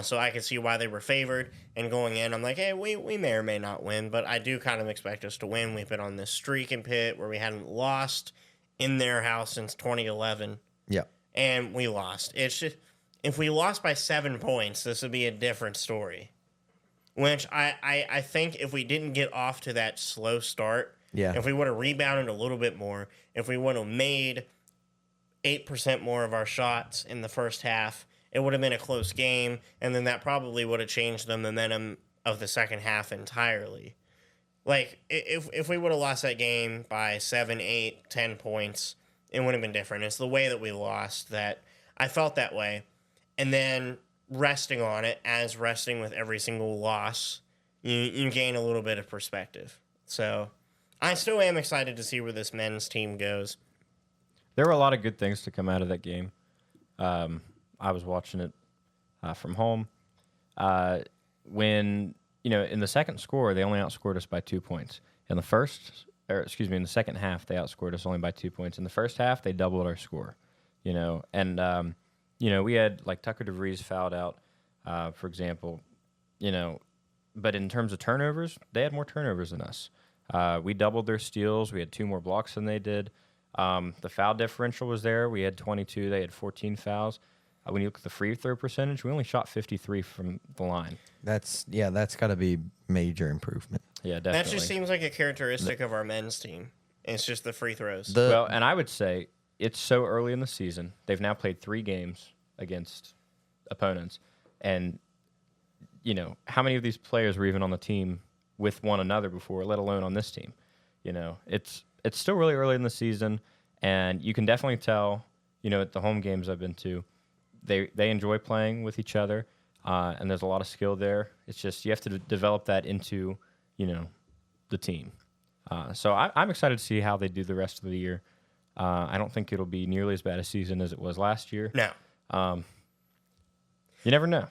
So I can see why they were favored. And going in, I'm like, hey, we may or may not win, but I do kind of expect us to win. We've been on this streak in Pitt where we hadn't lost in their house since 2011. Yeah. And we lost. It's just, if we lost by 7 points, this would be a different story. Which I think if we didn't get off to that slow start, if we would have rebounded a little bit more, if we would have made 8% more of our shots in the first half, it would have been a close game, and then that probably would have changed the momentum of the second half entirely. Like, if we would have lost that game by 7, 8, 10 points, it would have been different. It's the way that we lost that I felt that way. And then resting on it, as resting with every single loss, you gain a little bit of perspective. So I still am excited to see where this men's team goes. There were a lot of good things to come out of that game. I was watching it from home. When, in the second score, they only outscored us by 2 points. In the second half, they outscored us only by 2 points. In the first half, they doubled our score, and, we had, like, Tucker DeVries fouled out, for example, but in terms of turnovers, they had more turnovers than us. We doubled their steals. We had 2 more blocks than they did. The foul differential was there. We had 22. They had 14 fouls. When you look at the free throw percentage, we only shot 53 from the line. That's got to be major improvement. Yeah, definitely. That just seems like a characteristic of our men's team. It's just the free throws. Well, and I would say it's so early in the season. They've now played 3 games against opponents. And, how many of these players were even on the team with one another before, let alone on this team? It's still really early in the season, and you can definitely tell, at the home games I've been to, they enjoy playing with each other, and there's a lot of skill there. It's just you have to develop that into, the team. So I'm excited to see how they do the rest of the year. I don't think it'll be nearly as bad a season as it was last year. No. You never know.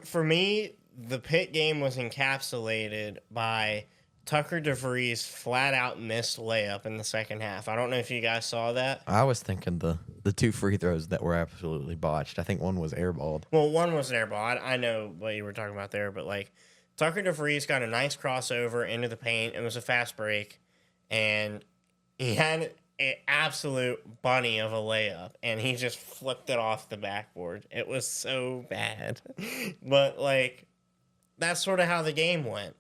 For me, the Pitt game was encapsulated by Tucker DeVries flat-out missed layup in the second half. I don't know if you guys saw that. I was thinking the 2 free throws that were absolutely botched. I think one was airballed. Well, one was an airball. I know what you were talking about there, but, like, Tucker DeVries got a nice crossover into the paint. It was a fast break, and he had an absolute bunny of a layup, and he just flipped it off the backboard. It was so bad. But, like, that's sort of how the game went.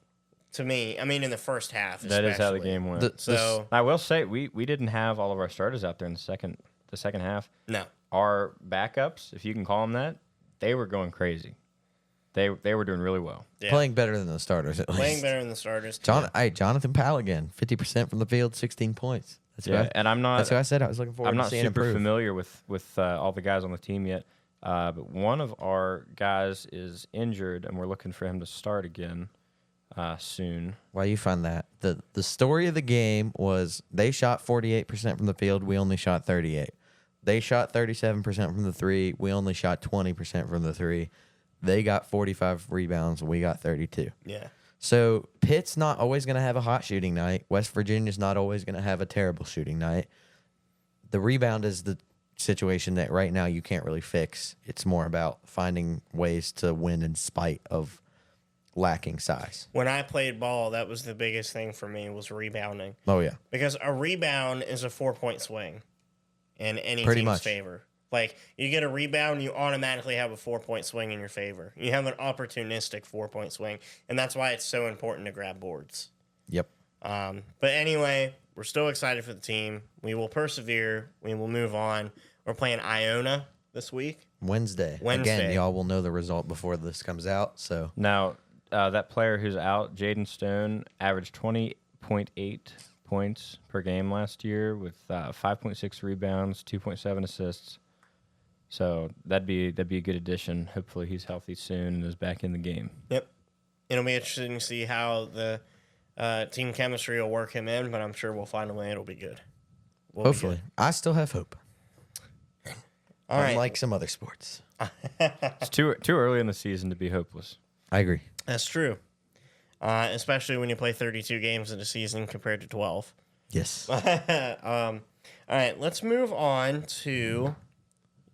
To me, I mean, in the first half, especially. That is how the game went. I will say we didn't have all of our starters out there in the second half. No, our backups, if you can call them that, they were going crazy. They were doing really well. Yeah. Playing better than the starters, at least. Playing better than the starters. Jonathan Powell again, 50% from the field, 16 points. And I'm not. That's who I said I was looking forward to seeing improve. I'm not super familiar with all the guys on the team yet, but one of our guys is injured, and we're looking for him to start again. Soon. Why you find that? The story of the game was they shot 48% from the field. We only shot 38. They shot 37% from the 3. We only shot 20% from the 3. They got 45 rebounds. We got 32. Yeah. So Pitt's not always going to have a hot shooting night. West Virginia's not always going to have a terrible shooting night. The rebound is the situation that right now you can't really fix. It's more about finding ways to win in spite of lacking size. When I played ball, that was the biggest thing for me was rebounding. Oh, yeah. Because a rebound is a 4-point swing in any Pretty team's much. favor. Like, you get a rebound, you automatically have a 4-point swing in your favor. You have an opportunistic 4-point swing, and that's why it's so important to grab boards. Yep. But anyway, we're still excited for the team. We will persevere. We will move on. We're playing Iona this week. Wednesday. Again, y'all will know the result before this comes out. So now, that player who's out, Jaden Stone, averaged 20.8 points per game last year with 5.6 rebounds, 2.7 assists. So that'd be a good addition. Hopefully he's healthy soon and is back in the game. Yep. It'll be interesting to see how the team chemistry will work him in, but I'm sure we'll find a way. It'll be good. Hopefully. I still have hope. All right. Unlike some other sports. It's too early in the season to be hopeless. I agree. That's true. Especially when you play 32 games in a season compared to 12. Yes. All right, let's move on to.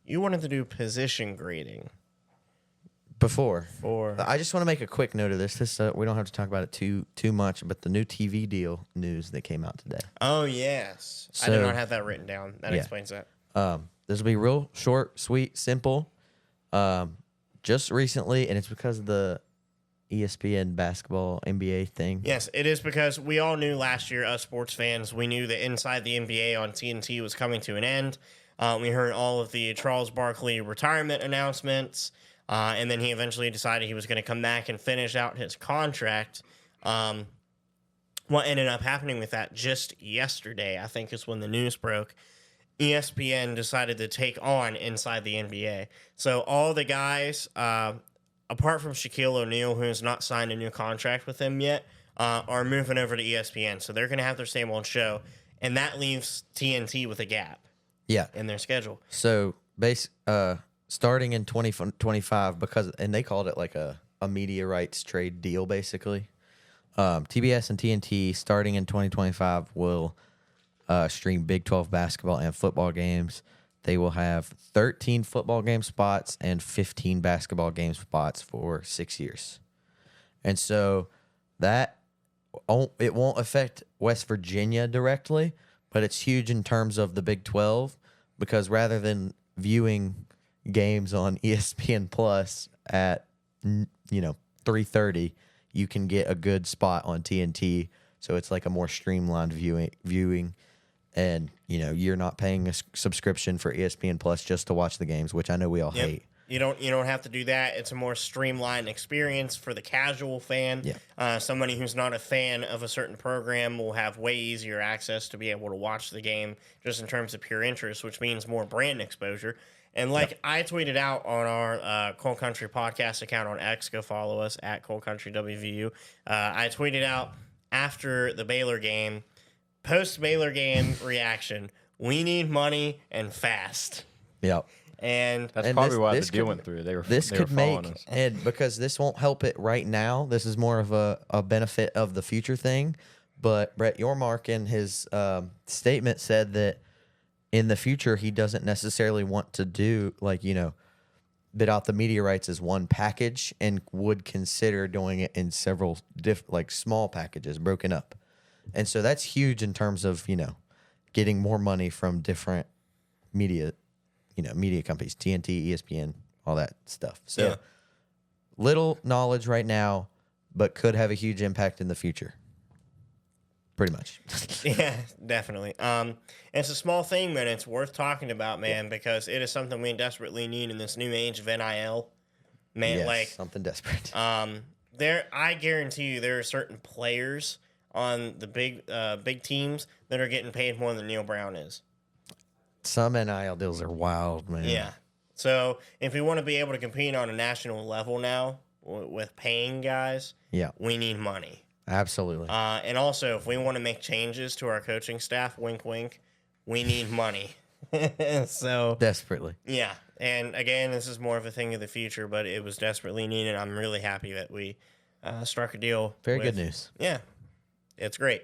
You wanted to do position grading Before. for. I just want to make a quick note of this. We don't have to talk about it too much, but the new TV deal news that came out today. Oh yes, I did So- not have that written down. That Yeah. explains that. This will be real short, sweet, simple. Just recently, and it's because of the ESPN basketball NBA thing. Yes, it is because we all knew last year, us sports fans, we knew that Inside the NBA on TNT was coming to an end. We heard all of the Charles Barkley retirement announcements, and then he eventually decided he was going to come back and finish out his contract. What ended up happening with that just yesterday, I think, is when the news broke. ESPN decided to take on Inside the NBA. So all the guys, apart from Shaquille O'Neal, who has not signed a new contract with them yet, are moving over to ESPN. So they're going to have their same old show, and that leaves TNT with a gap Yeah. in their schedule. So starting in 2025, and they called it like a media rights trade deal, basically. TBS and TNT starting in 2025 will stream Big 12 basketball and football games. They will have 13 football game spots and 15 basketball game spots for 6 years. And so it won't affect West Virginia directly, but it's huge in terms of the Big 12 because rather than viewing games on ESPN Plus at 3:30, you can get a good spot on TNT. So it's like a more streamlined viewing. And, you're not paying a subscription for ESPN Plus just to watch the games, which I know we all hate. You don't have to do that. It's a more streamlined experience for the casual fan. Yeah. Somebody who's not a fan of a certain program will have way easier access to be able to watch the game just in terms of pure interest, which means more brand exposure. And I tweeted out on our Cold Country podcast account on X, go follow us at Cold Country WVU. I tweeted out after the Baylor game, post-Baylor game reaction, we need money and fast. Yep. And That's probably why the deal went through. They were following us. And because this won't help it right now, this is more of a benefit of the future thing. But Brett Yormark in his statement said that in the future he doesn't necessarily want to do bid out the media rights as one package and would consider doing it in several small packages broken up. And so that's huge in terms of, getting more money from different media companies, TNT, ESPN, all that stuff. So Yeah. little knowledge right now, but could have a huge impact in the future. Pretty much. Yeah, definitely. It's a small thing, but it's worth talking about, man, because it is something we desperately need in this new age of NIL. Man, Yes, something desperate. I guarantee you there are certain players on the big teams that are getting paid more than Neil Brown is. Some NIL deals are wild, man. Yeah. So if we want to be able to compete on a national level now with paying guys, Yeah, we need money. absolutely. And also, if we want to make changes to our coaching staff, wink, wink, we need money. So, Desperately. yeah. And again, this is more of a thing of the future, but it was desperately needed. I'm really happy that we struck a deal. Very good news. Yeah. It's great.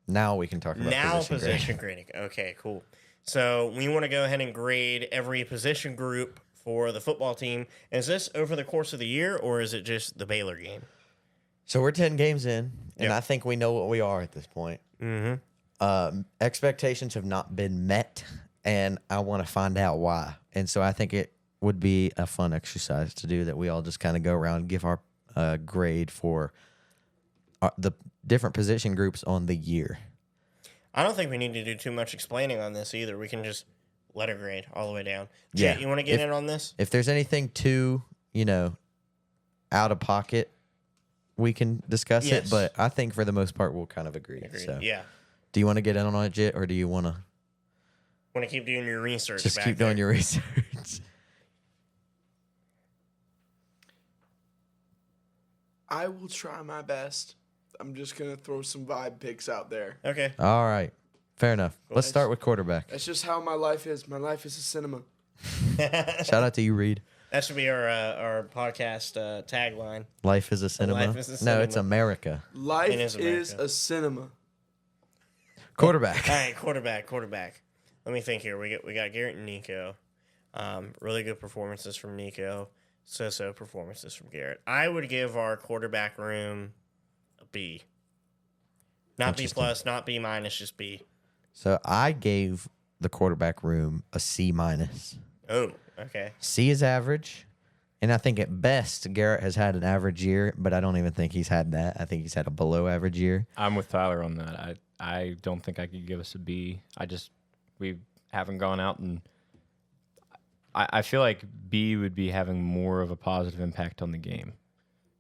Now we can talk about Position grading. Okay, cool. So we want to go ahead and grade every position group for the football team. Is this over the course of the year, or is it just the Baylor game? So we're 10 games in, and Yep. I think we know what we are at this point. Mm-hmm. Expectations have not been met, and I want to find out why. And so I think it would be a fun exercise to do that. We all just kind of go around and give our grade for the different position groups on the year. I don't think we need to do too much explaining on this either. We can just letter grade all the way down. Yeah. Jet, you want to get in on this? If there's anything too, out of pocket, we can discuss Yes. it. But I think for the most part, we'll kind of agree. Agreed. So, Yeah. do you want to get in on it, Jet, or do you want to Want to keep doing your research. just back keep doing there. your research? I will try my best. I'm just going to throw some vibe picks out there. Okay. All right. Fair enough. Let's start with quarterback. That's just how my life is. My life is a cinema. Shout out to you, Reed. That should be our podcast tagline. Life is a cinema. Life is a No, cinema. it's America. Life It is is America. a cinema. Quarterback. All right, quarterback. Let me think here. We got Garrett and Nico. Really good performances from Nico. So performances from Garrett. I would give our quarterback room a B. Not B plus, not B minus, just B. So I gave the quarterback room a C minus. Oh, okay. C is average. And I think at best, Garrett has had an average year, but I don't even think he's had that. I think he's had a below average year. I'm with Tyler on that. I don't think I could give us a B. We haven't gone out and I feel like B would be having more of a positive impact on the game,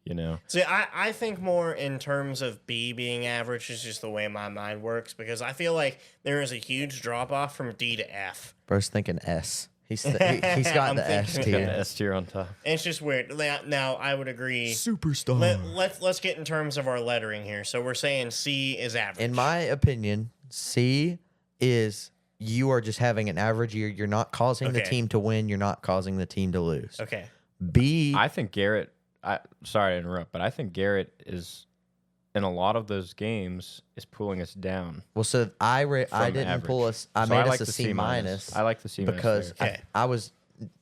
you know? See, I think more in terms of B being average is just the way my mind works because I feel like there is a huge drop off from D to F. Bro's thinking S. He's got I'm the S thinking- Got tier. the S tier on top. It's just weird. Now I would agree. Superstar. Let's get in terms of our lettering here. So we're saying C is average. In my opinion, C is you are just having an average year. You're not causing the Okay. team to win. You're not causing the team to lose. Okay. B, I think Garrett, sorry to interrupt, but I think Garrett is, in a lot of those games, is pulling us down. well, so I from didn't average. pull us. I So made us like a the C minus. I like the C minus because there. Okay. I was.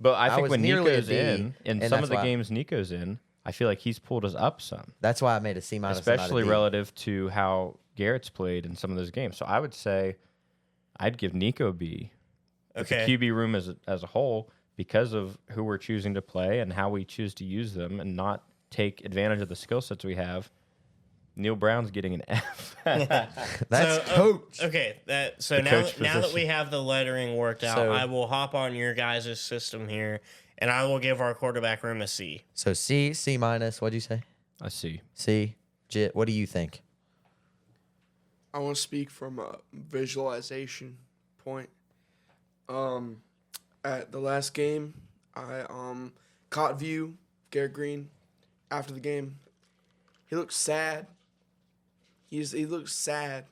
But I think was when nearly a Nico's D, in and some that's of the why- games Nico's in, I feel like he's pulled us up some, That's why I made a C minus, and not a especially D. relative to how Garrett's played in some of those games. So I would say I'd give Nico a B. But Okay. the QB room as a whole, because of who we're choosing to play and how we choose to use them and not take advantage of the skill sets we have, Neil Brown's getting an F. That's So, coach. Okay. Now coach that position. we have the lettering worked out, So- I will hop on your guys' system here, and I will give our quarterback room a C. So C minus. What'd you say? I see. C. Jit, what do you think? I want to speak from a visualization point. At the last game, I caught view of Garrett Green after the game. He looks sad. He looks sad,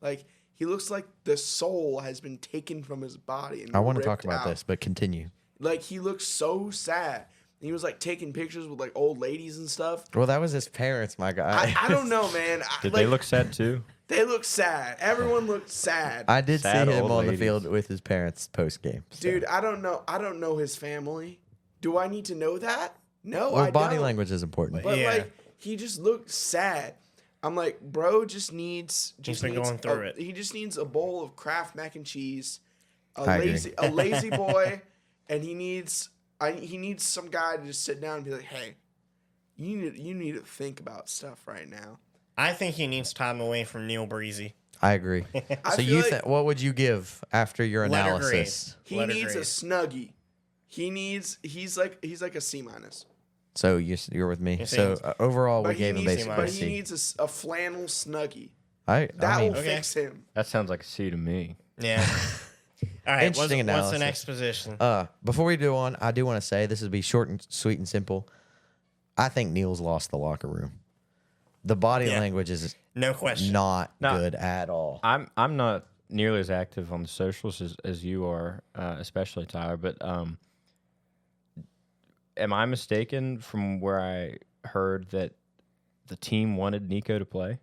like he looks like the soul has been taken from his body. And I want to ripped talk about out. this, but continue. Like he looks so sad. He was like taking pictures with like old ladies and stuff. Well, that was his parents, my guy. I don't know, man. Did they look sad too? They look sad. Everyone looked sad. I did Sad see him old on the ladies. field with his parents post game. Dude, I don't know. I don't know his family. Do I need to know that? No, Well, I body don't. language is important. But Yeah. like, he just looked sad. I'm like, bro, just needs. He's been going through it. He just needs a bowl of Kraft mac and cheese, I agree. a lazy boy, and he needs some guy to just sit down and be like, hey, you need to think about stuff right now. I think he needs time away from Neil Breezy. I agree. I So feel you like- think what would you give after your Letter analysis? He Letter needs a grade. snuggie. He's like a C minus. So you're with me. You're So saying- overall, we But he gave him needs, basically but a he C. needs a flannel snuggie. I That mean, will Okay. fix him. That sounds like a C to me. Yeah. All right. Interesting What's the analysis. next position? before we go on, I do want to say this would be short and sweet and simple. I think Neil's lost the locker room. The body Yeah. language is No question. not No. good at all. I'm not nearly as active on the socials as you are, especially Tyler. But am I mistaken from where I heard that the team wanted Nico to play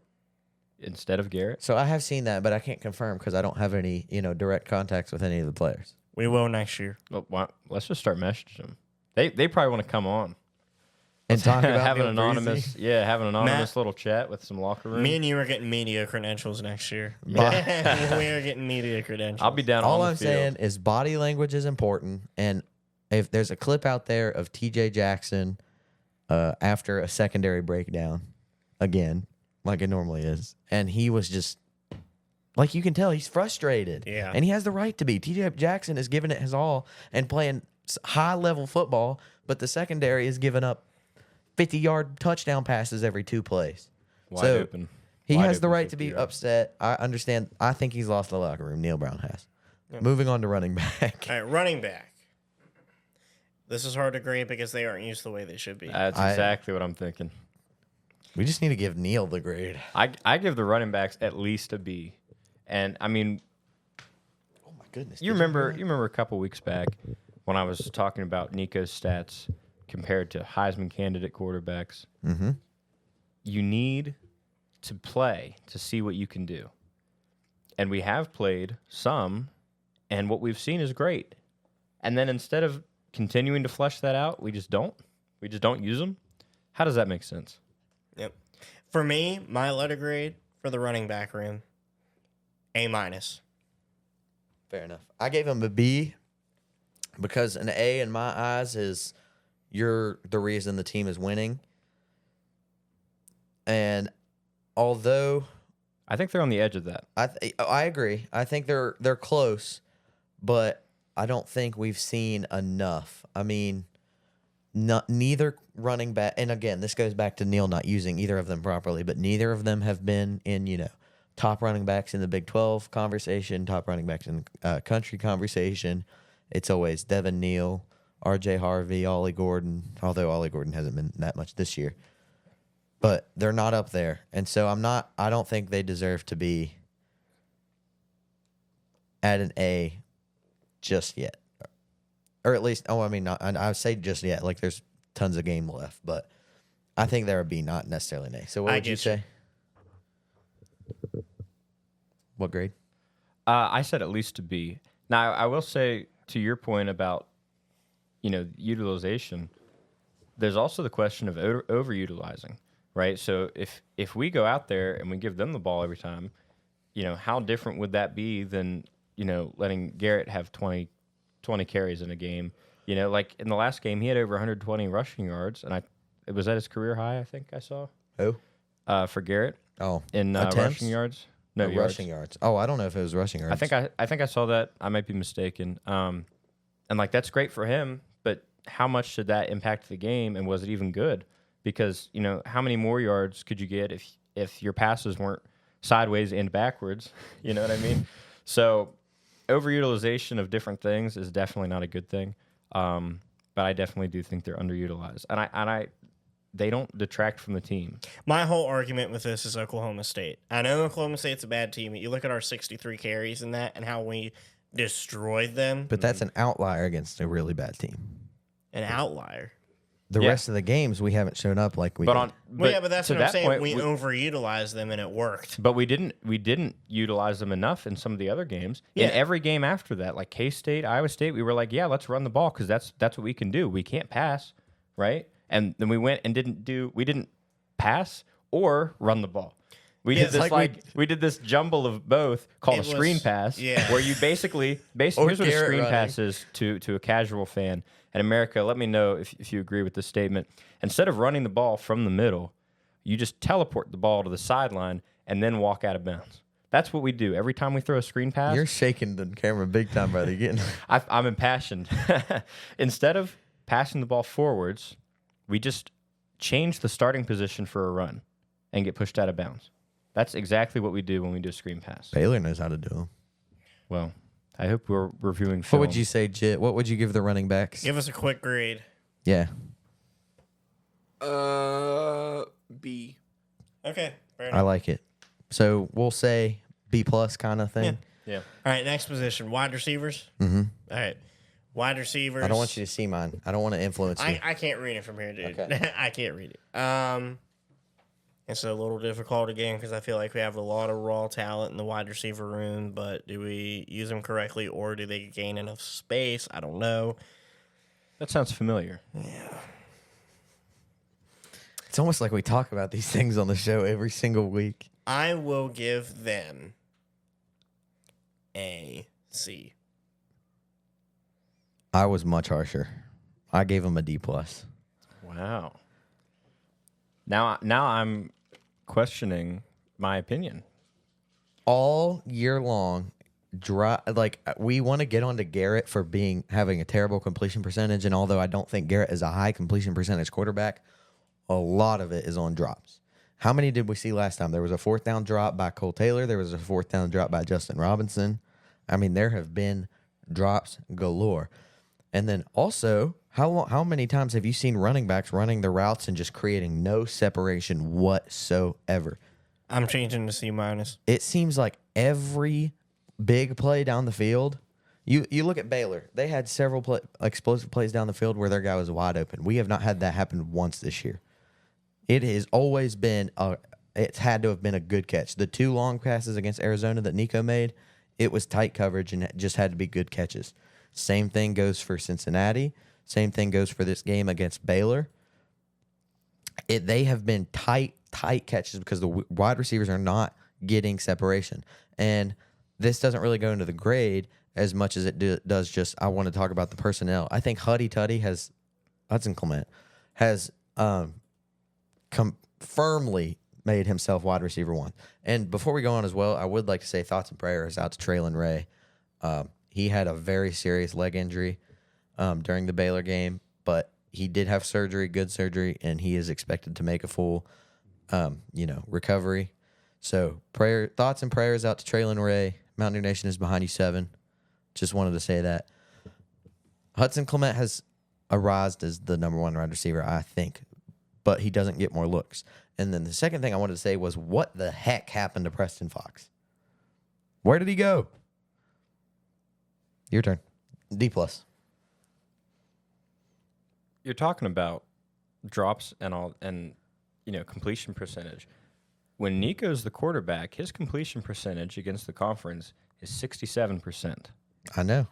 instead of Garrett? So I have seen that, but I can't confirm because I don't have any, direct contacts with any of the players. We will next year. Well, let's just start messaging them. They probably want to come on. And talk about have an Neil anonymous, Breezy. have an anonymous Matt- little chat with some locker room. Me and you are getting media credentials next year. we Bo- are getting media credentials. I'll be down All on the I'm field. saying is body language is important, and if there's a clip out there of T.J. Jackson after a secondary breakdown, again, like it normally is, and he was just like you can tell he's frustrated, Yeah. and he has the right to be. T.J. Jackson is giving it his all and playing high level football, but the secondary is giving up 50-yard touchdown passes every 2 plays. Wide so open. he Wide has the open right to 50 be yards. upset. I understand. I think he's lost the locker room. Neil Brown has. Moving on to running back. All right, running back. This is hard to grade because they aren't used the way they should be. That's exactly what I'm thinking. We just need to give Neil the grade. I give the running backs at least a B. And I mean, Oh my goodness! you remember a couple weeks back when I was talking about Nico's stats compared to Heisman candidate quarterbacks. Mm-hmm. You need to play to see what you can do. And we have played some, and what we've seen is great. And then instead of continuing to flesh that out, we just don't. We just don't use them. How does that make sense? Yep. For me, my letter grade for the running back room, A-. Fair enough. I gave him a B because an A in my eyes is you're the reason the team is winning. And although I think they're on the edge of that. I agree. I think they're close, but I don't think we've seen enough. I mean, neither running back, and again, this goes back to Neil not using either of them properly, but neither of them have been in, top running backs in the Big 12 conversation, top running backs in country conversation. It's always Devin Neal, R.J. Harvey, Ollie Gordon, although Ollie Gordon hasn't been that much this year. But they're not up there. And so I don't think they deserve to be at an A just yet. Or at least, I would say just yet. Like, there's tons of game left. But I think they're a B, not necessarily an A. So what would you say? What grade? I said at least a B. Now, I will say, to your point about, utilization, there's also the question of overutilizing, right? So if we go out there and we give them the ball every time, how different would that be than, letting Garrett have 20 carries in a game? Like in the last game, he had over 120 rushing yards, and it was at his career high, I think I saw. Who? For Garrett. Oh, in rushing yards. No, rushing yards. Oh, I don't know if it was rushing yards. I think I saw that. I might be mistaken. And that's great for him, but how much did that impact the game, and was it even good? Because how many more yards could you get if your passes weren't sideways and backwards? You know what I mean? So overutilization of different things is definitely not a good thing. But I definitely do think they're underutilized, and they don't detract from the team. My whole argument with this is Oklahoma State. I know Oklahoma State's a bad team. You look at our 63 carries in that and how we destroyed them. But that's an outlier against a really bad team. An outlier. The rest of the games, we haven't shown up like we did. But that's what I'm saying. Point, we overutilized them, and it worked. But we didn't utilize them enough in some of the other games. Yeah. In every game after that, like K-State, Iowa State, we were like, yeah, let's run the ball because that's what we can do. We can't pass, right? And then we went and we didn't pass or run the ball. We did this we did this jumble of both called a screen pass, where you basically here's what a screen pass is to a casual fan. And America, let me know if you agree with this statement. Instead of running the ball from the middle, you just teleport the ball to the sideline and then walk out of bounds. That's what we do every time we throw a screen pass. You're shaking the camera big time, brother. I'm impassioned. Instead of passing the ball forwards, we just change the starting position for a run and get pushed out of bounds. That's exactly what we do when we do a screen pass. Baylor knows how to do them. Well, I hope we're reviewing film. What would you say, Jit? What would you give the running backs? Give us a quick grade. Yeah. B. Okay. Fair enough. I like it. So we'll say B+ kind of thing. Yeah. All right, next position. Wide receivers. Mm-hmm. All right. Wide receivers. I don't want you to see mine. I don't want to influence you. I can't read it from here, dude. Okay. I can't read it. It's a little difficult again because I feel like we have a lot of raw talent in the wide receiver room, but do we use them correctly or do they gain enough space? I don't know. That sounds familiar. Yeah. It's almost like we talk about these things on the show every single week. I will give them a C. I was much harsher. I gave them a D+. Wow. Now I'm questioning my opinion. All year long, we want to get onto Garrett for having a terrible completion percentage, and although I don't think Garrett is a high completion percentage quarterback, a lot of it is on drops. How many did we see last time? There was a 4th down drop by Cole Taylor. There was a 4th down drop by Justin Robinson. I mean, there have been drops galore. And then also, how many times have you seen running backs running the routes and just creating no separation whatsoever? I'm changing to C-. It seems like every big play down the field, you look at Baylor. They had several explosive plays down the field where their guy was wide open. We have not had that happen once this year. It has always been it's had to have been a good catch. The 2 long passes against Arizona that Nico made, it was tight coverage and it just had to be good catches. Same thing goes for Cincinnati. Same thing goes for this game against Baylor. They have been tight catches because the wide receivers are not getting separation. And this doesn't really go into the grade as much as it does just, I want to talk about the personnel. I think Hudson Clement has firmly made himself wide receiver 1. And before we go on as well, I would like to say thoughts and prayers out to Traylon Ray. He had a very serious leg injury during the Baylor game, but he did have surgery, good surgery, and he is expected to make a full, recovery. So thoughts and prayers out to Traylon Ray. Mountaineer Nation is behind you 7. Just wanted to say that. Hudson Clement has arisen as the number 1 wide receiver, I think, but he doesn't get more looks. And then the second thing I wanted to say was, what the heck happened to Preston Fox? Where did he go? Your turn. D+. You're talking about drops and all, and completion percentage. When Nico's the quarterback, his completion percentage against the conference is 67%. I know.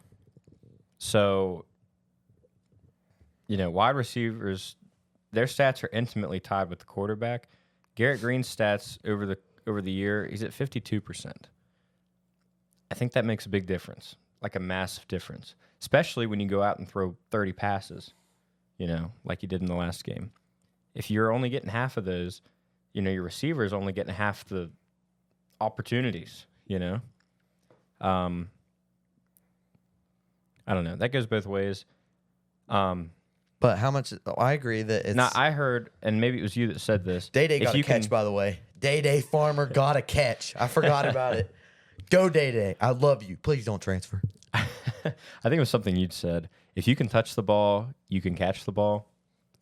So, wide receivers, their stats are intimately tied with the quarterback. Garrett Green's stats over the year, he's at 52%. I think that makes a big difference, like a massive difference, especially when you go out and throw 30 passes, like you did in the last game. If you're only getting half of those, your receiver is only getting half the opportunities, I don't know. That goes both ways. But how much? I agree that it's. Now, I heard, and maybe it was you that said this. Day got a catch, by the way. Day Farmer got a catch. I forgot about it. Go Day. I love you. Please don't transfer. I think it was something you'd said. If you can touch the ball, you can catch the ball.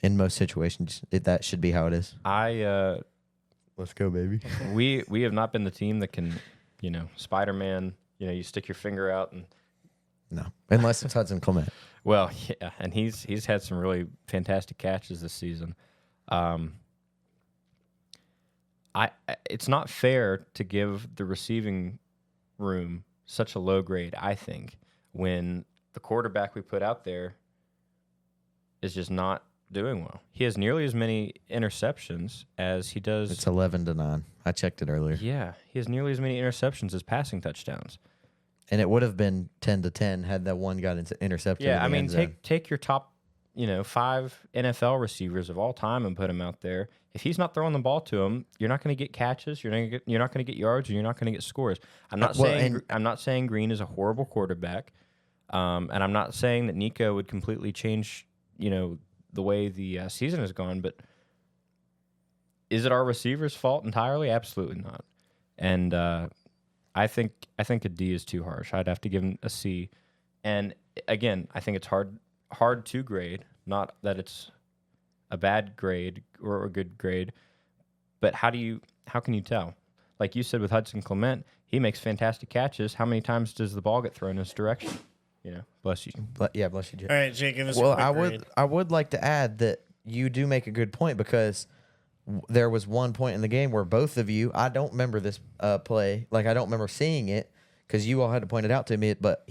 In most situations, that should be how it is. Let's go, baby. We have not been the team that can, Spider-Man. You stick your finger out and. No, unless it's Hudson Clement. Well, yeah, and he's had some really fantastic catches this season. It's not fair to give the receiving room such a low grade, I think, when the quarterback we put out there is just not doing well. He has nearly as many interceptions as he does. It's 11-9. I checked it earlier. Yeah, he has nearly as many interceptions as passing touchdowns. And it would have been 10-10 had that one got intercepted. Yeah, I mean, take your top, 5 NFL receivers of all time and put them out there. If he's not throwing the ball to him, you're not going to get catches. You're not going to get yards, and you're not going to get scores. I'm not saying Green is a horrible quarterback, and I'm not saying that Nico would completely change, the way the season has gone. But is it our receivers' fault entirely? Absolutely not. And I think a D is too harsh. I'd have to give him a C. And again, I think it's hard to grade. Not that it's a bad grade or a good grade, but how can you tell? Like you said with Hudson Clement, he makes fantastic catches. How many times does the ball get thrown in his direction? Bless you. Bless you, Jake. All right, Jake, give us well, a quick grade. I would like to add that you do make a good point because there was one point in the game where both of you, I don't remember this play, like I don't remember seeing it because you all had to point it out to me, but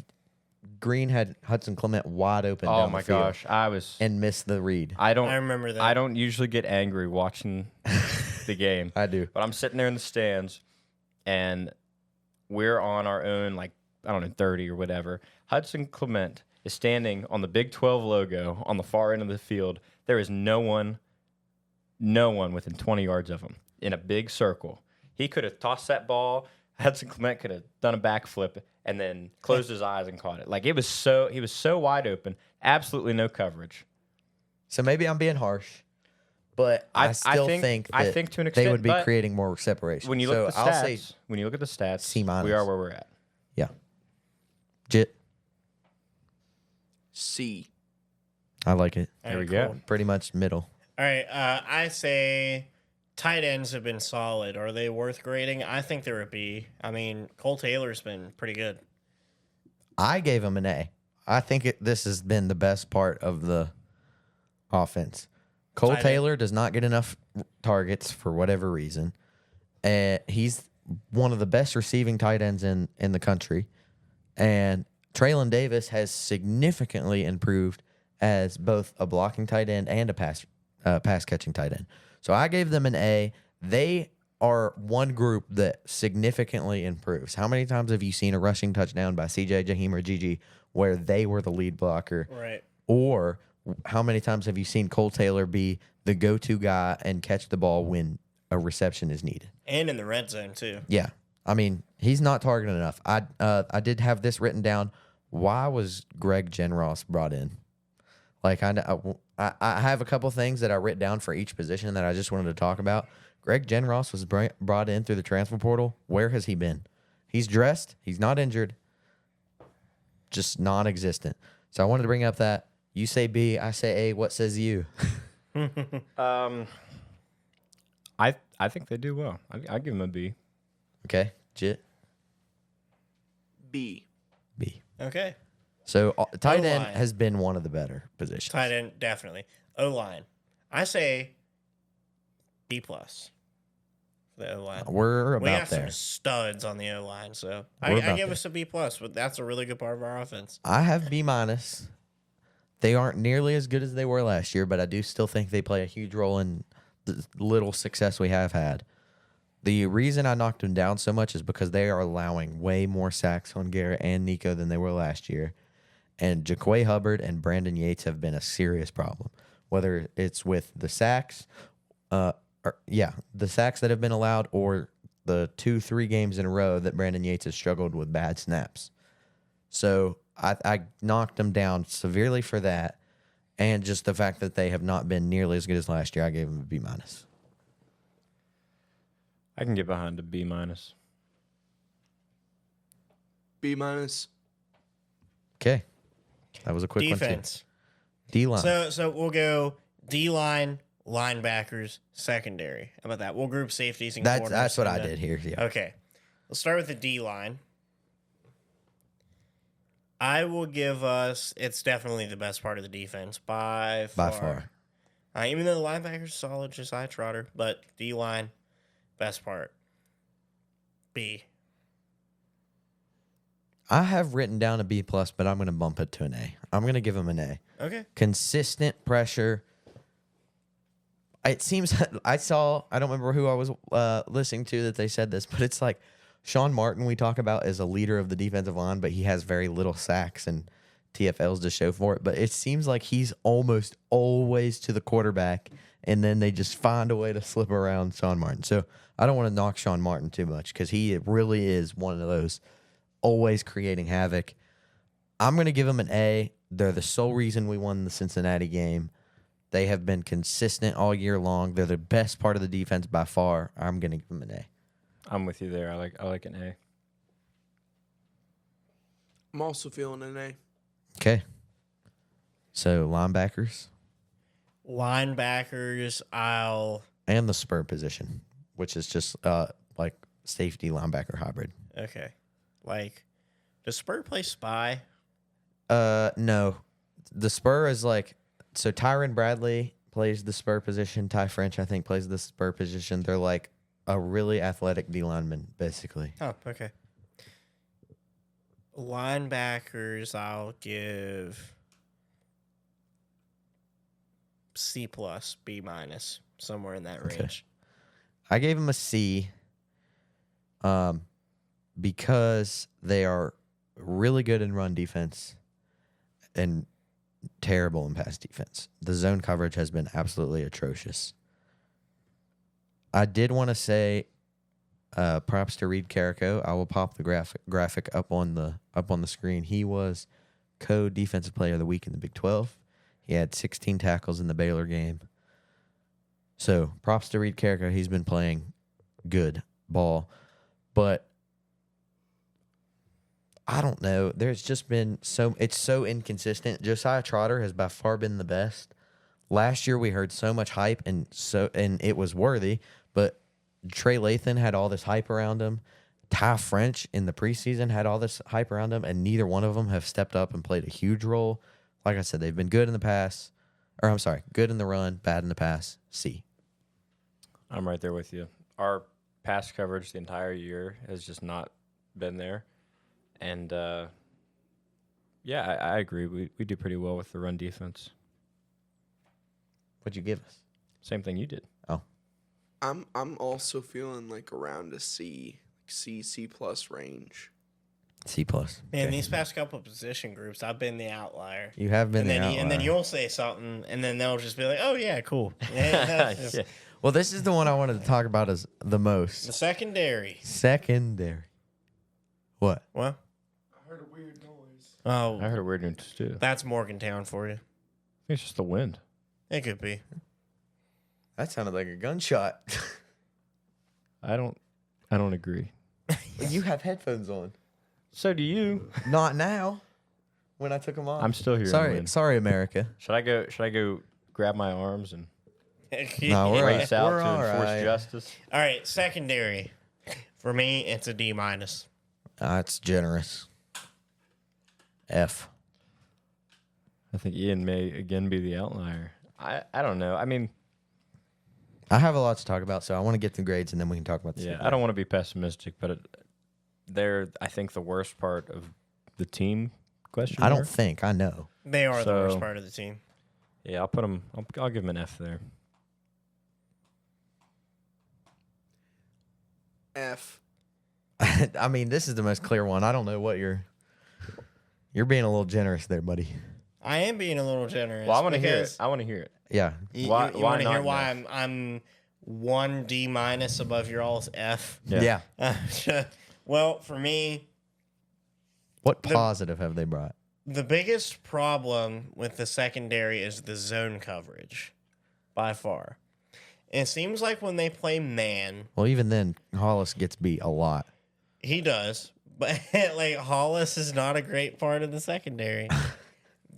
Green had Hudson Clement wide open down the field. Oh my gosh, and missed the read. I remember that. I don't usually get angry watching the game. I do. But I'm sitting there in the stands and we're on our own, 30 or whatever. Hudson Clement is standing on the Big 12 logo on the far end of the field. There is no one within 20 yards of him in a big circle. He could have tossed that ball. Hudson Clement could have done a backflip and then closed his eyes and caught it. He was so wide open, absolutely no coverage. So maybe I'm being harsh, but I think to an extent they would be creating more separation. When you look at the stats, C-. we are where we're at. Yeah. Jit. C. I like it. There we go. Pretty much middle. All right, I say tight ends have been solid. Are they worth grading? I think they're a B. I mean, Cole Taylor's been pretty good. I gave him an A. I think this has been the best part of the offense. Cole Taylor does not get enough targets for whatever reason. He's one of the best receiving tight ends in the country. And Traylon Davis has significantly improved as both a blocking tight end and a pass catching tight end. So I gave them an A. They are one group that significantly improves. How many times have you seen a rushing touchdown by CJ, Jaheim, or Gigi where they were the lead blocker? Right. Or how many times have you seen Cole Taylor be the go-to guy and catch the ball when a reception is needed? And in the red zone, too. Yeah. I mean, he's not targeted enough. I did have this written down. Why was Greg Genross brought in? Like, I have a couple things that I wrote down for each position that I just wanted to talk about. Greg Genross was brought in through the transfer portal. Where has he been? He's dressed. He's not injured. Just non-existent. So I wanted to bring up that. You say B, I say A. What says you? I think they do well. I give them a B. Okay, Jit. B. B. Okay. So tight end O-line. has been one of the better positions. Tight end, definitely. O-line. I say B+. For the O-line. We're We about have there. some studs on the O-line, so We're I about give there. us a B+, but that's a really good part of our offense. I have B-. They aren't nearly as good as they were last year, but I do still think they play a huge role in the little success we have had. The reason I knocked them down so much is because they are allowing way more sacks on Garrett and Nico than they were last year. And Jaquay Hubbard and Brandon Yates have been a serious problem, whether it's with the sacks, the sacks that have been allowed, or the 2-3 games in a row that Brandon Yates has struggled with bad snaps. So I knocked them down severely for that, and just the fact that they have not been nearly as good as last year. I gave them a B-. I can get behind a B-. B-. Okay, that was a quick Defense. one too. D-line. So we'll go D-line, linebackers, secondary. How about that? We'll group safeties and corners. That's what I into- did here. Yeah. Okay. Let's start with the D-line. I will give us, it's definitely the best part of the defense by far. By far. Even though the linebackers solid, just eye trotter, but D-line, best part. B. I have written down a B+, but I'm going to bump it to an A. I'm going to give them an A. Okay. Consistent pressure. It seems I don't remember who I was listening to that they said this, but it's like Sean Martin we talk about as a leader of the defensive line, but he has very little sacks and TFLs to show for it. But it seems like he's almost always to the quarterback, and then they just find a way to slip around Sean Martin. So I don't want to knock Sean Martin too much because he really is one of those always creating havoc. I'm going to give them an A. They're the sole reason we won the Cincinnati game. They have been consistent all year long. They're the best part of the defense by far. I'm going to give them an A. I'm with you there. I like an A. I'm also feeling an A. Okay. So linebackers Linebackers, and the spur position, which is just like safety linebacker hybrid. okay. Like, does Spur play spy? No. The spur is like, so Tyron Bradley plays the spur position. Ty French, I think, plays the spur position. They're like a really athletic D lineman, basically. Oh, okay. Linebackers, I'll give C+, B-, somewhere in that Okay. range. I gave him a C because they are really good in run defense and terrible in pass defense. The zone coverage has been absolutely atrocious. I did want to say props to Reed Carrico. I will pop the graphic up on the screen. He was co-defensive player of the week in the Big 12. He had 16 tackles in the Baylor game. So props to Reed Carrico. He's been playing good ball. But I don't know. There's just been it's so inconsistent. Josiah Trotter has by far been the best. Last year we heard so much hype and it was worthy, but Trey Lathan had all this hype around him. Ty French in the preseason had all this hype around him, and neither one of them have stepped up and played a huge role. Like I said, they've been good in the pass. Or good in the run, bad in the pass. C. I'm right there with you. Our pass coverage the entire year has just not been there. And, yeah, I agree. We do pretty well with the run defense. What'd you give us? Same thing you did. Oh, I'm also feeling like around a C plus range. C plus. Man, these past couple position groups, I've been the outlier. You have been And then, there. and then you'll say something, and then they'll just be like, "Oh yeah, cool." Yeah, that's just- Yeah. Well, this is the one I wanted to talk about as the The most. secondary. Secondary. What? Well, I heard a weird noise. oh, I heard a weird news too. that's Morgantown for you. I think it's just the wind. It could be. That sounded like a gunshot. I don't agree. You have headphones on. So do you. Not now. When I took them off. I'm still hearing Sorry, wind. sorry, America. Should I go grab my arms and No, we're race out we're to all enforce right. justice? All right, secondary. For me, it's a D minus. That's generous. F. I think Ian may again be the outlier. I don't know. I mean, I have a lot to talk about, so I want to get the grades and then we can talk about the yeah, secondary. I don't want to be pessimistic, but they're, I think, the worst part of the team. Question. I don't mark? think. I know. They are the worst So- part of the team. Yeah, I'll put them. I'll give them an F there. F. I mean, this is the most clear one. I don't know what you're being a little generous there, buddy. I am being a little generous. Well, I want to hear it. because I want to hear it. Yeah. You, Why- you why want to hear not why an I'm one D minus above your all's F? Yeah. Well, for me, What positive have they brought? the biggest problem with the secondary is the zone coverage, by far. It seems like when they play man, Well, even then, Hollis gets beat a lot. he does, but like Hollis is not a great part of the secondary.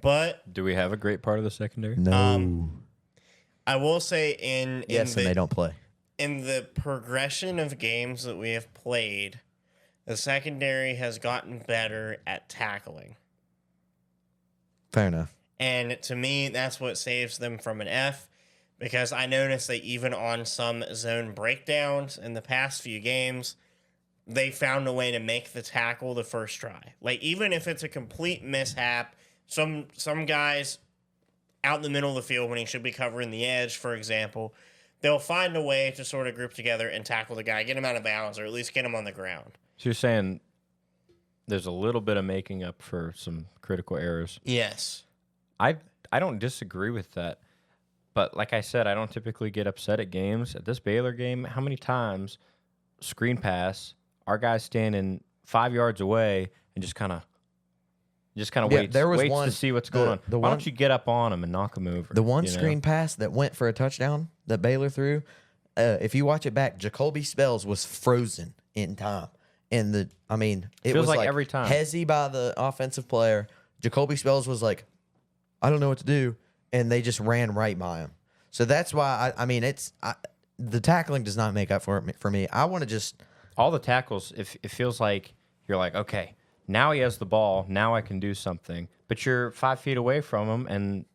But Do we have a great part of the secondary? No. I will say in Yes, and they don't play. in the progression of games that we have played, the secondary has gotten better at tackling. Fair enough. And to me, that's what saves them from an F, because I noticed that even on some zone breakdowns in the past few games, they found a way to make the tackle the first try. Like, even if it's a complete mishap, some guys out in the middle of the field when he should be covering the edge, for example, they'll find a way to sort of group together and tackle the guy, get him out of bounds, or at least get him on the ground. So you're saying there's a little bit of making up for some critical errors. Yes. I don't disagree with that. But like I said, I don't typically get upset at games. At this Baylor game, how many times screen pass, our guy's standing 5 yards away and just kind of Yeah, waits, there was waits one- to see what's going on. Why don't you get up on him and knock him over? The one you know? screen pass that went for a touchdown that Baylor threw, if you watch it back, Jacoby Spells was frozen in time. And it Feels was like every time. Hezzy by the offensive player. Jacoby Spells was like, I don't know what to do. And they just ran right by him. So that's why, the tackling does not make up for it for me. I want to just, All the tackles, if it feels like you're like, okay, now he has the ball, now I can do something. But you're 5 feet away from him,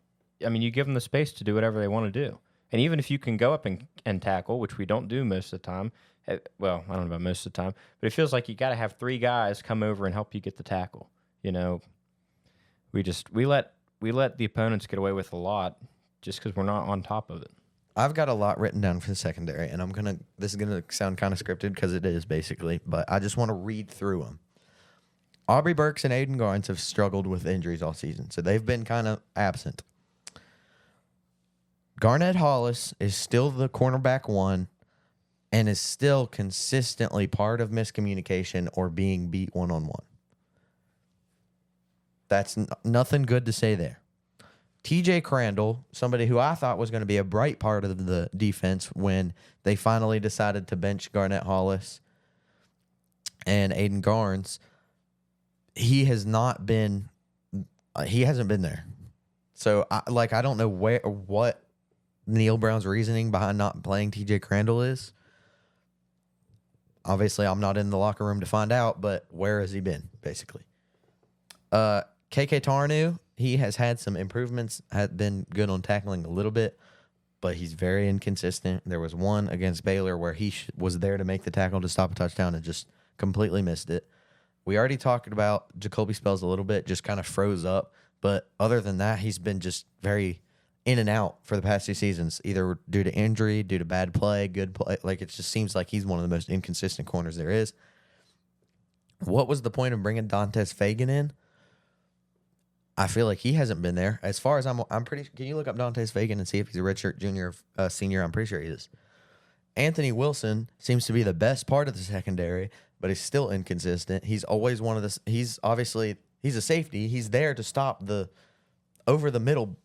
and you give them the space to do whatever they want to do. And even if you can go up and tackle, which we don't do most of the time, well, I don't know about most of the time, but it feels like you got to have 3 guys come over and help you get the tackle. You know, we let the opponents get away with a lot just because we're not on top of it. I've got a lot written down for the secondary, and this is going to sound kind of scripted because it is basically, but I just want to read through them. Aubrey Burks and Aiden Garnes have struggled with injuries all season, so they've been kind of absent. Garnett Hollis is still the cornerback one and is still consistently part of miscommunication or being beat one-on-one. That's nothing good to say there. TJ Crandall, somebody who I thought was going to be a bright part of the defense when they finally decided to bench Garnett Hollis and Aiden Garnes, he hasn't been there. So I don't know what Neil Brown's reasoning behind not playing TJ Crandall is. Obviously, I'm not in the locker room to find out, but where has he been, basically? KK Tarnu, he has had some improvements, had been good on tackling a little bit, but he's very inconsistent. There was one against Baylor where he was there to make the tackle to stop a touchdown and just completely missed it. We already talked about Jacoby Spells a little bit, just kind of froze up. But other than that, he's been just very in and out for the past 2 seasons, either due to injury, due to bad play, good play. Like, it just seems like he's one of the most inconsistent corners there is. What was the point of bringing Dantes Fagan in? I feel like he hasn't been there. As far as I'm pretty. Can you look up Dantes Fagan and see if he's a redshirt junior, senior? I'm pretty sure he is. Anthony Wilson seems to be the best part of the secondary, but he's still inconsistent. He's always one of the. He's a safety. He's there to stop the over the middle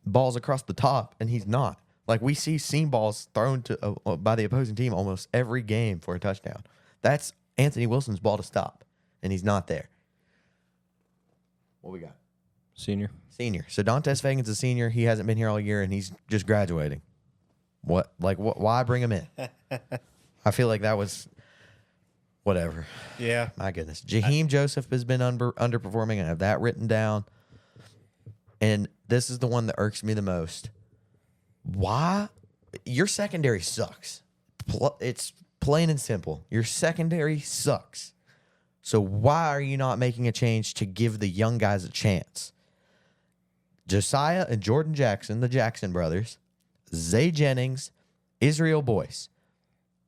balls across the top, and he's not. Like, we see seam balls thrown to by the opposing team almost every game for a touchdown. That's Anthony Wilson's ball to stop, and he's not there. What we got? Senior. So Dantes Fagan's a senior. He hasn't been here all year, and he's just graduating. What? Why bring him in? I feel like that was whatever. Yeah. My goodness. Jaheim Joseph has been underperforming. I have that written down. And this is the one that irks me the most. Why? Your secondary sucks. It's plain and simple. Your secondary sucks. So why are you not making a change to give the young guys a chance? Josiah and Jordan Jackson, the Jackson brothers, Zay Jennings, Israel Boyce,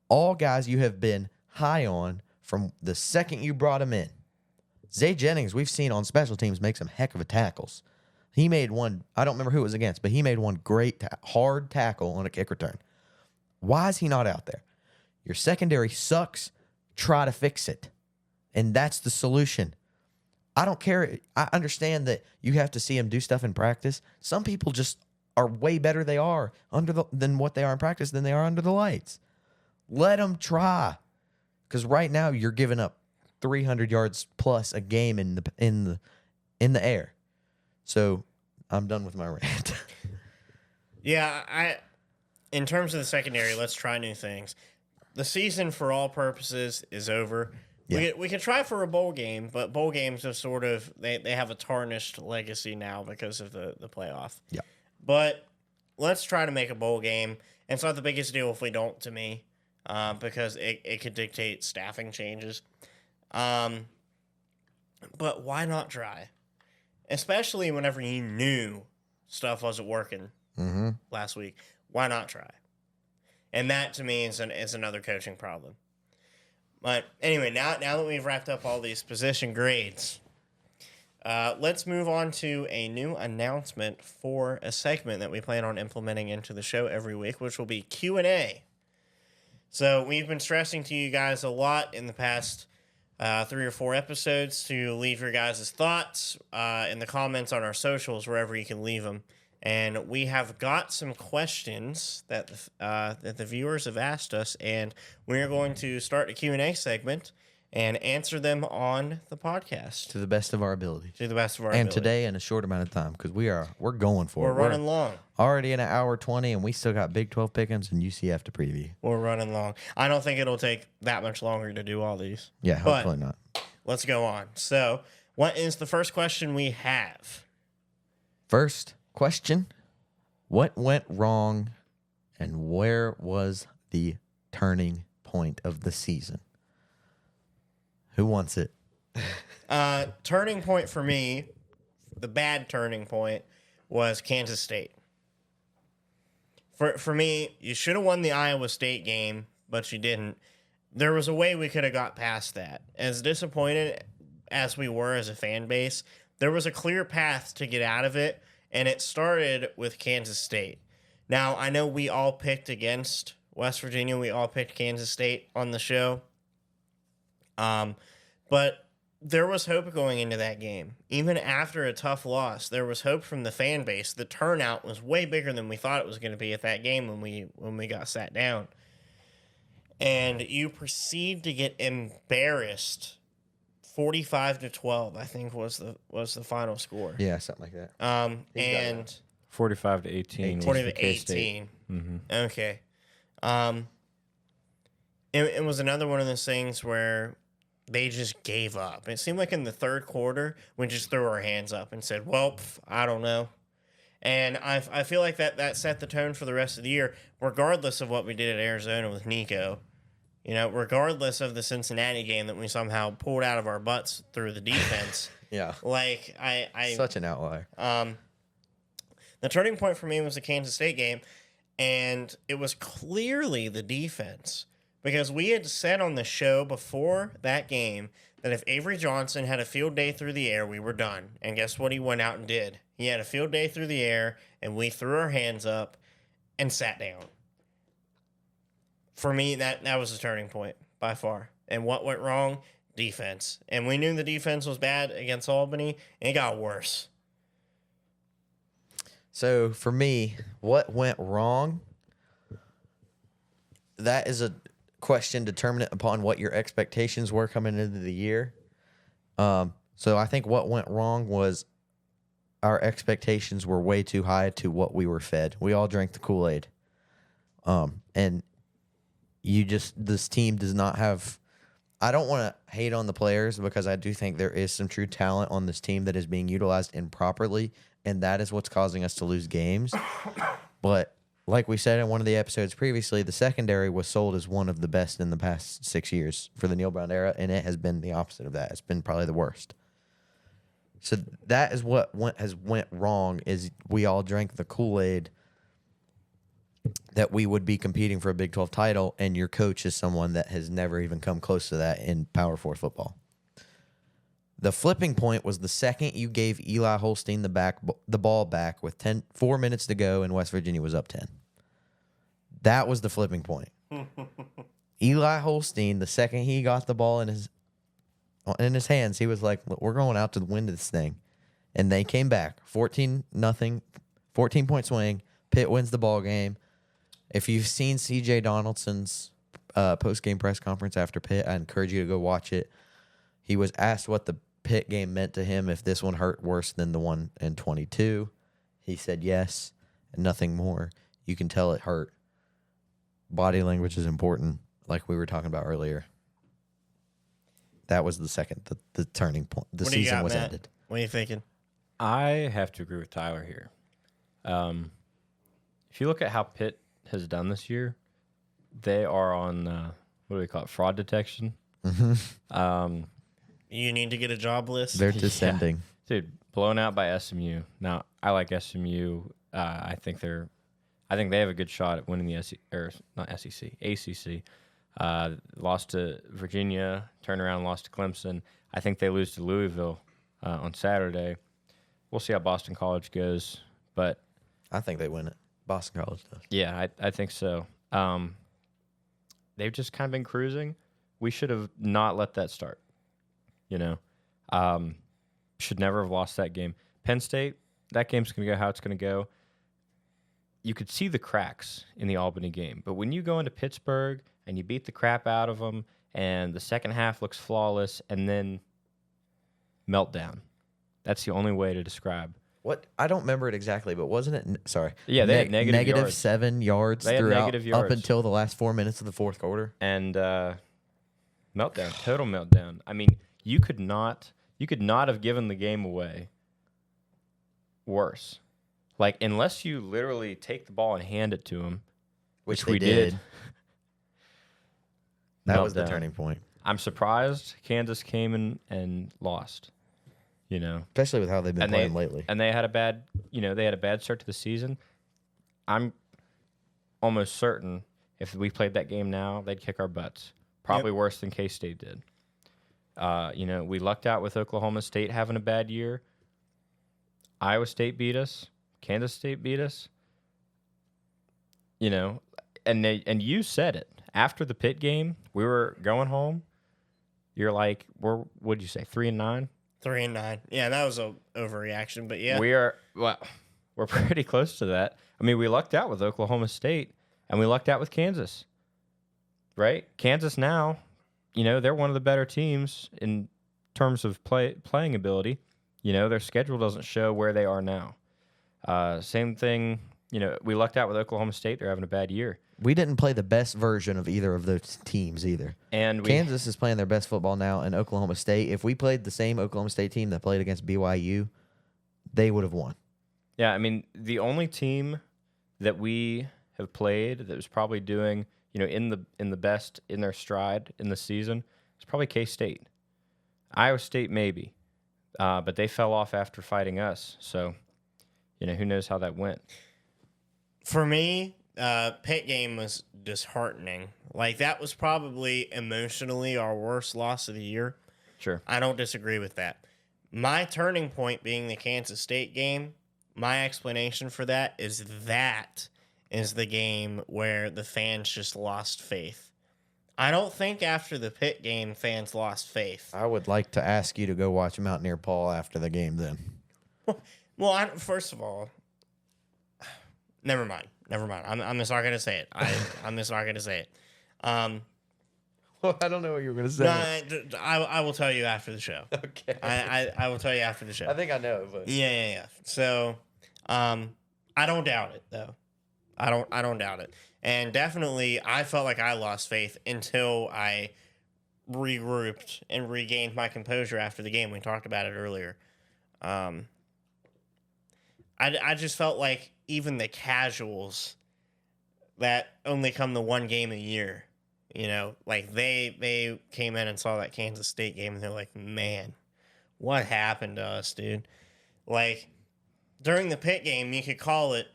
all guys you have been high on from the second you brought him in. Zay Jennings, we've seen on special teams make some heck of a tackles. He made one, I don't remember who it was against, but he made one great hard tackle on a kick return. Why is he not out there? Your secondary sucks. Try to fix it. And that's the solution. I don't care. I understand that you have to see him do stuff in practice. Some people just are way better than what they are in practice than they are under the lights. Let them try. Because right now you're giving up 300 yards plus a game in the air. So I'm done with my rant. Yeah, in terms of the secondary, let's try new things. The season, for all purposes, is over. Yeah. We can try for a bowl game, but bowl games are sort of they have a tarnished legacy now because of the playoff. Yeah. But let's try to make a bowl game. And it's not the biggest deal if we don't, to me, because it could dictate staffing changes. But why not try? Especially whenever you knew stuff wasn't working last week. Why not try? And that, to me, is another coaching problem. But anyway, now that we've wrapped up all these position grades, let's move on to a new announcement for a segment that we plan on implementing into the show every week, which will be Q&A. So we've been stressing to you guys a lot in the past 3 or 4 episodes to leave your guys' thoughts in the comments on our socials, wherever you can leave them. And we have got some questions that the viewers have asked us, and we're going to start a Q&A segment and answer them on the podcast. To the best of our ability. And today in a short amount of time, because we're going for it. We're running long. Already in an hour 20, and we still got Big 12 pick'ems and UCF to preview. We're running long. I don't think it'll take that much longer to do all these. Yeah, hopefully not. Let's go on. So, what is the first question we have? First question: what went wrong, and where was the turning point of the season? Who wants it? Turning point for me, the bad turning point, was Kansas State. For me, you should have won the Iowa State game, but you didn't. There was a way we could have got past that. As disappointed as we were as a fan base, there was a clear path to get out of it, and it started with Kansas State. Now, I know we all picked against West Virginia. We all picked Kansas State on the show. But there was hope going into that game. Even after a tough loss, there was hope from the fan base. The turnout was way bigger than we thought it was going to be at that game when we got sat down. And you proceed to get embarrassed. 45-12, I think was the final score. Yeah, something like that. And 45-18. 40-18. Mm-hmm. Okay. It was another one of those things where they just gave up. It seemed like in the third quarter, we just threw our hands up and said, well, I don't know. And I feel like that set the tone for the rest of the year, regardless of what we did at Arizona with Nico. You know, regardless of the Cincinnati game that we somehow pulled out of our butts through the defense. Yeah. Like, I Such an outlier. the turning point for me was the Kansas State game, and it was clearly the defense. Because we had said on the show before that game that if Avery Johnson had a field day through the air, we were done. And guess what he went out and did? He had a field day through the air, and we threw our hands up and sat down. For me, that was the turning point by far. And what went wrong? Defense. And we knew the defense was bad against Albany, and it got worse. So for me, what went wrong? That is a question determinant upon what your expectations were coming into the year. So I think what went wrong was our expectations were way too high to what we were fed. We all drank the Kool-Aid. And this team does not have, I don't want to hate on the players because I do think there is some true talent on this team that is being utilized improperly, and that is what's causing us to lose games. But like we said in one of the episodes previously, the secondary was sold as one of the best in the past 6 years for the Neil Brown era, and it has been the opposite of that. It's been probably the worst. So that is what went wrong, is we all drank the Kool-Aid that we would be competing for a Big 12 title, and your coach is someone that has never even come close to that in Power 4 football. The flipping point was the second you gave Eli Holstein the ball back with 4 minutes to go and West Virginia was up 10. That was the flipping point. Eli Holstein, the second he got the ball in his hands, he was like, we're going out to win this thing. And they came back 14-0, 14-point swing. Pitt wins the ball game. If you've seen CJ Donaldson's post-game press conference after Pitt, I encourage you to go watch it. He was asked what the Pitt game meant to him, if this one hurt worse than the one in 22. He said yes, and nothing more. You can tell it hurt. Body language is important, like we were talking about earlier. That was the turning point. The What do you season got, was Matt? ended. What are you thinking? I have to agree with Tyler here. If you look at how Pitt has done this year, they are on, what do we call it, fraud detection. You need to get a job list. They're descending. Yeah. Dude, blown out by SMU. Now, I like SMU. I think they have a good shot at winning the ACC. Lost to Virginia, turned around, lost to Clemson. I think they lose to Louisville on Saturday. We'll see how Boston College goes, but I think they win it. Boston College does. yeah, I think so. They've just kind of been cruising. We should have not let that start. Should never have lost that game. Penn State, that game's going to go how it's going to go. You could see the cracks in the Albany game, but when you go into Pittsburgh and you beat the crap out of them, and the second half looks flawless, and then meltdown. That's the only way to describe. What? I don't remember it exactly, but wasn't it? Sorry. Yeah, they had negative yards. 7 yards They had throughout negative yards. up until the last 4 minutes of the fourth quarter. And meltdown, total meltdown. I mean, you could not have given the game away worse. Like, unless you literally take the ball and hand it to him, which we did. That was the Meltdown. turning point. I'm surprised Kansas came in and lost. Especially with how they've been playing lately. And they had a bad start to the season. I'm almost certain if we played that game now, they'd kick our butts. Probably worse than K-State did. We lucked out with Oklahoma State having a bad year. Iowa State beat us. Kansas State beat us. And you said it. After the Pitt game, we were going home. You're like, what'd you say, 3-9? 3-9. Yeah, that was a overreaction, but yeah. We're pretty close to that. I mean, we lucked out with Oklahoma State, and we lucked out with Kansas. Right? Kansas now, they're one of the better teams in terms of playing ability. Their schedule doesn't show where they are now. Same thing, we lucked out with Oklahoma State. They're having a bad year. We didn't play the best version of either of those teams either. And Kansas is playing their best football now, and Oklahoma State, if we played the same Oklahoma State team that played against BYU, they would have won. Yeah, I mean, the only team that we have played that was probably doing, in the best in their stride in the season is probably K-State. Iowa State maybe, but they fell off after fighting us. So, who knows how that went. For me, Pitt game was disheartening. Like, that was probably emotionally our worst loss of the year. Sure. I don't disagree with that. My turning point being the Kansas State game, my explanation for that is the game where the fans just lost faith. I don't think after the Pitt game, fans lost faith. I would like to ask you to go watch Mountaineer Paul after the game then. Well, first of all, never mind. I'm just not going to say it. I'm just not going to say it. Well, I don't know what you were going to say. No, I will tell you after the show. Okay. I will tell you after the show. I think I know, but Yeah. So, I don't doubt it though. I don't doubt it. And definitely, I felt like I lost faith until I regrouped and regained my composure after the game. We talked about it earlier. I just felt like even the casuals that only come to one game a year, like they came in and saw that Kansas State game and they're like, man, what happened to us, dude? Like, during the Pitt game, you could call it,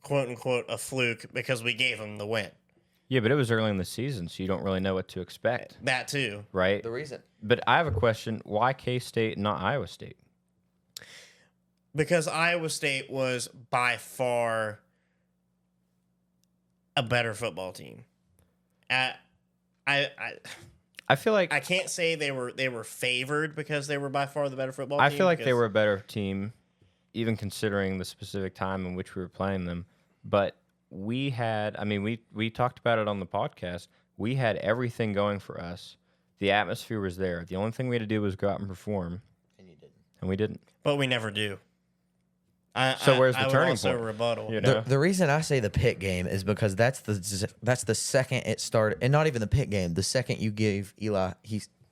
quote unquote, a fluke because we gave them the win. Yeah, but it was early in the season, so you don't really know what to expect. That too. Right? the reason. But I have a question. Why K-State and not Iowa State? Because Iowa State was by far a better football team. I feel like can't say they were favored because they were by far the better football I team. feel like they were a better team, even considering the specific time in which we were playing them. But we talked about it on the podcast. We had everything going for us. The atmosphere was there. The only thing we had to do was go out and perform. And you didn't. And we didn't. But we never do. So where's the turning point? point? Rebuttal. The reason I say the Pitt game is because that's the second it started, and not even the Pitt game. The second you gave Eli,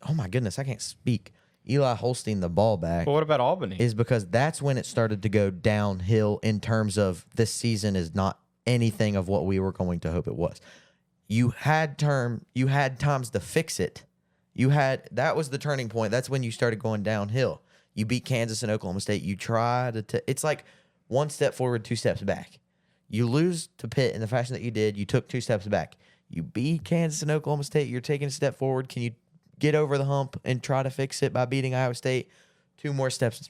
oh my goodness, I can't speak. Eli Holstein the ball back. Well, what about Albany? Is because that's when it started to go downhill in terms of this season is not anything of what we were going to hope it was. You had times to fix it. That was the turning point. That's when you started going downhill. You beat Kansas and Oklahoma State. You try it's like one step forward, two steps back. You lose to Pitt in the fashion that you did. You took two steps back. You beat Kansas and Oklahoma State. You're taking a step forward. Can you get over the hump and try to fix it by beating Iowa State? Two more steps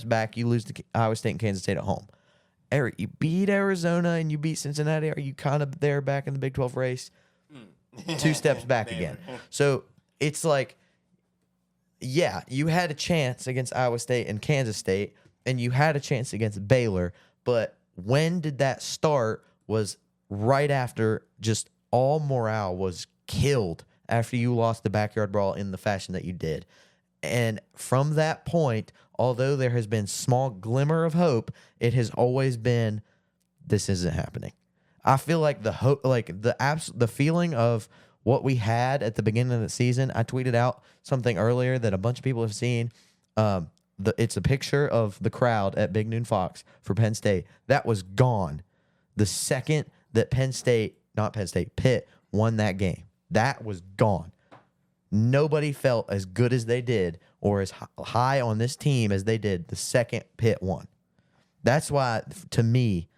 back. You lose to Iowa State and Kansas State at home. Eric, you beat Arizona and you beat Cincinnati. Are you kind of there back in the Big 12 race? Two steps back again. So it's like, yeah, you had a chance against Iowa State and Kansas State, and you had a chance against Baylor, but when did that start? Was right after just all morale was killed after you lost the backyard brawl in the fashion that you did. And from that point, although there has been small glimmer of hope, it has always been, this isn't happening. I feel like the hope, like the feeling of what we had at the beginning of the season. I tweeted out something earlier that a bunch of people have seen. It's a picture of the crowd at Big Noon Fox for Penn State. That was gone the second that Pitt won that game. That was gone. Nobody felt as good as they did or as high on this team as they did the second Pitt won. That's why, to me,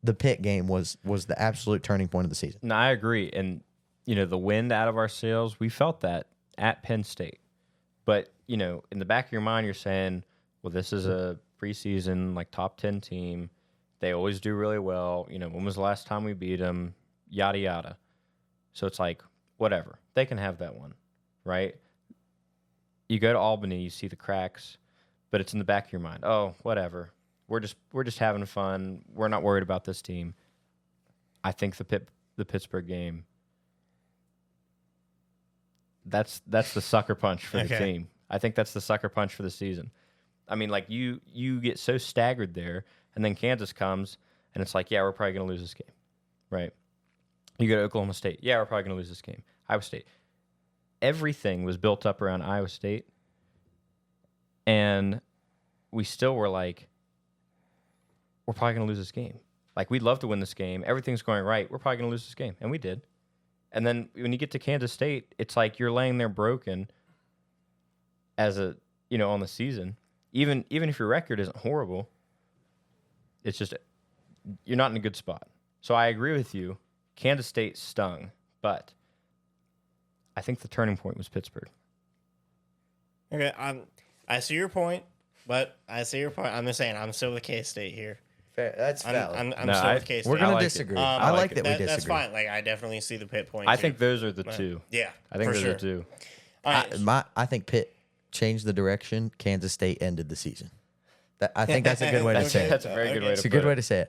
the Pitt game was the absolute turning point of the season. No, I agree. And, the wind out of our sails, we felt that at Penn State. But, in the back of your mind, you're saying, well, this is a preseason, top 10 team. They always do really well. When was the last time we beat them? Yada, yada. So it's like, whatever. They can have that one, right? You go to Albany, you see the cracks, but it's in the back of your mind. Oh, whatever. We're just having fun. We're not worried about this team. I think the Pittsburgh game, that's the sucker punch for the team. I think that's the sucker punch for the season. I mean, you get so staggered there, and then Kansas comes, and it's like, yeah, we're probably going to lose this game, right? You go to Oklahoma State. Yeah, we're probably going to lose this game. Iowa State. Everything was built up around Iowa State, and we still were like, we're probably going to lose this game. Like, we'd love to win this game. Everything's going right. We're probably going to lose this game. And we did. And then when you get to Kansas State, it's like you're laying there broken as on the season. Even if your record isn't horrible, it's just you're not in a good spot. So I agree with you. Kansas State stung, but I think the turning point was Pittsburgh. Okay, I see your point, but I'm just saying I'm still with K-State here. Fair. That's valid. I'm still with K-State. We're going like to it. disagree. I I like like it. that we disagree. That's fine. Like, I definitely see the Pitt point. I too. think those are the But, two. Yeah, I think for those sure. are two. All right. I think Pitt changed the direction. Kansas State ended the season. I think that's a good way to say it. That's a very good way It's to a put good way it. to say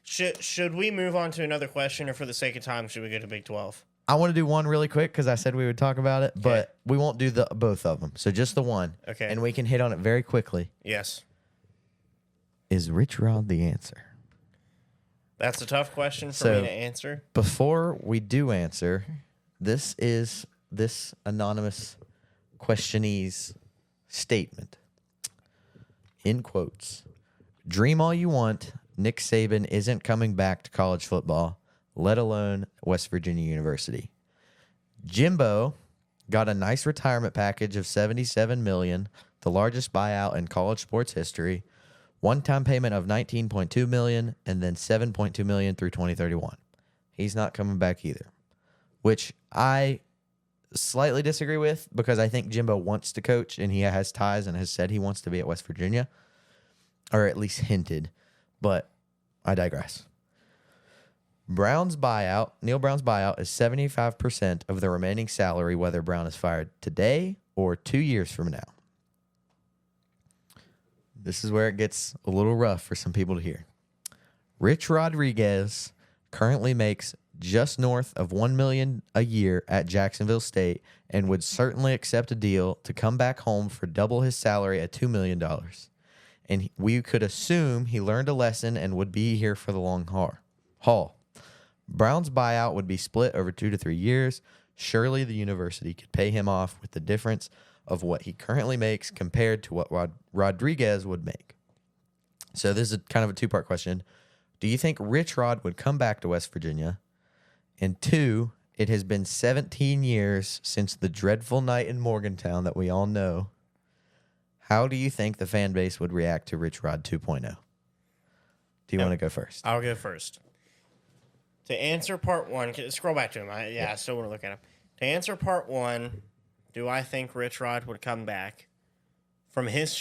it. Should we move on to another question, or for the sake of time, should we go to Big 12? I want to do one really quick because I said we would talk about it, but we won't do both of them. So just the one. Okay. And we can hit on it very quickly. Yes. Is Rich Rod the answer? That's a tough question for So- me to answer. Before we do answer, this is this anonymous questionee's statement. In quotes, dream all you want, Nick Saban isn't coming back to college football, let alone West Virginia University. Jimbo got a nice retirement package of $77 million, the largest buyout in college sports history, one-time payment of $19.2 million, and then $7.2 million through 2031. He's not coming back either, which I slightly disagree with because I think Jimbo wants to coach and he has ties and has said he wants to be at West Virginia, or at least hinted, but I digress. Neil Brown's buyout is 75% of the remaining salary, whether Brown is fired today or 2 years from now. This is where it gets a little rough for some people to hear. Rich Rodriguez currently makes just north of $1 million a year at Jacksonville State and would certainly accept a deal to come back home for double his salary at $2 million. And we could assume he learned a lesson and would be here for the long haul. Brown's buyout would be split over 2 to 3 years. Surely the university could pay him off with the difference of what he currently makes compared to what Rodriguez would make. So this is kind of a two-part question. Do you think Rich Rod would come back to West Virginia? And two, it has been 17 years since the dreadful night in Morgantown that we all know. How do you think the fan base would react to Rich Rod 2.0? Do you want to go first? I'll go first. To answer part one, scroll back to him. I still want to look at him. To answer part one, do I think Rich Rod would come back? From his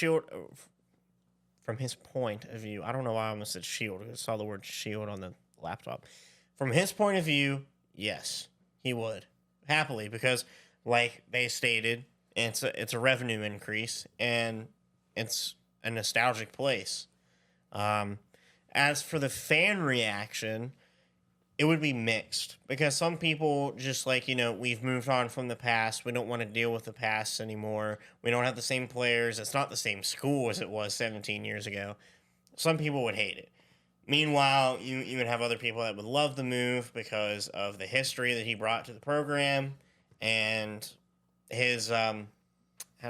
point of view, I don't know why I almost said shield. I saw the word shield on the laptop. From his point of view, yes, he would. Happily, because like they stated, it's a revenue increase, and it's a nostalgic place. As for the fan reaction, it would be mixed, because some people just we've moved on from the past. We don't want to deal with the past anymore. We don't have the same players. It's not the same school as it was 17 years ago. Some people would hate it. Meanwhile, you would have other people that would love the move because of the history that he brought to the program and his, how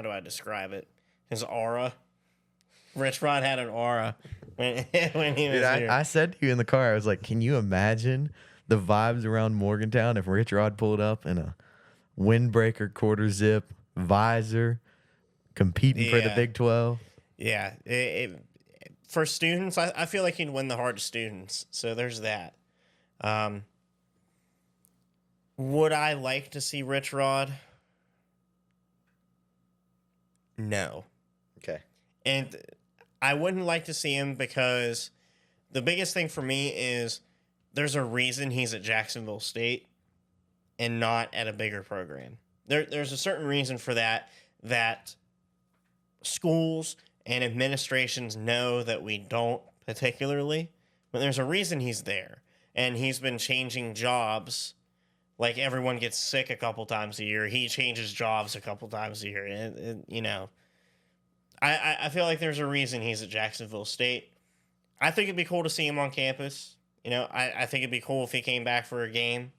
do I describe it? His aura. Rich Rod had an aura when he was here. I said to you in the car, I was like, can you imagine the vibes around Morgantown if Rich Rod pulled up in a windbreaker quarter zip visor competing for the Big 12? Yeah. For students, I feel like he'd win the heart of students. So there's that. Would I like to see Rich Rod? No. Okay. And I wouldn't like to see him because the biggest thing for me is there's a reason he's at Jacksonville State and not at a bigger program. There's a certain reason for that schools and administrations know that we don't particularly, but there's a reason he's there. And he's been changing jobs. Like, everyone gets sick a couple times a year. He changes jobs a couple times a year. I feel like there's a reason he's at Jacksonville State. I think it'd be cool to see him on campus. I think it'd be cool if he came back for a game.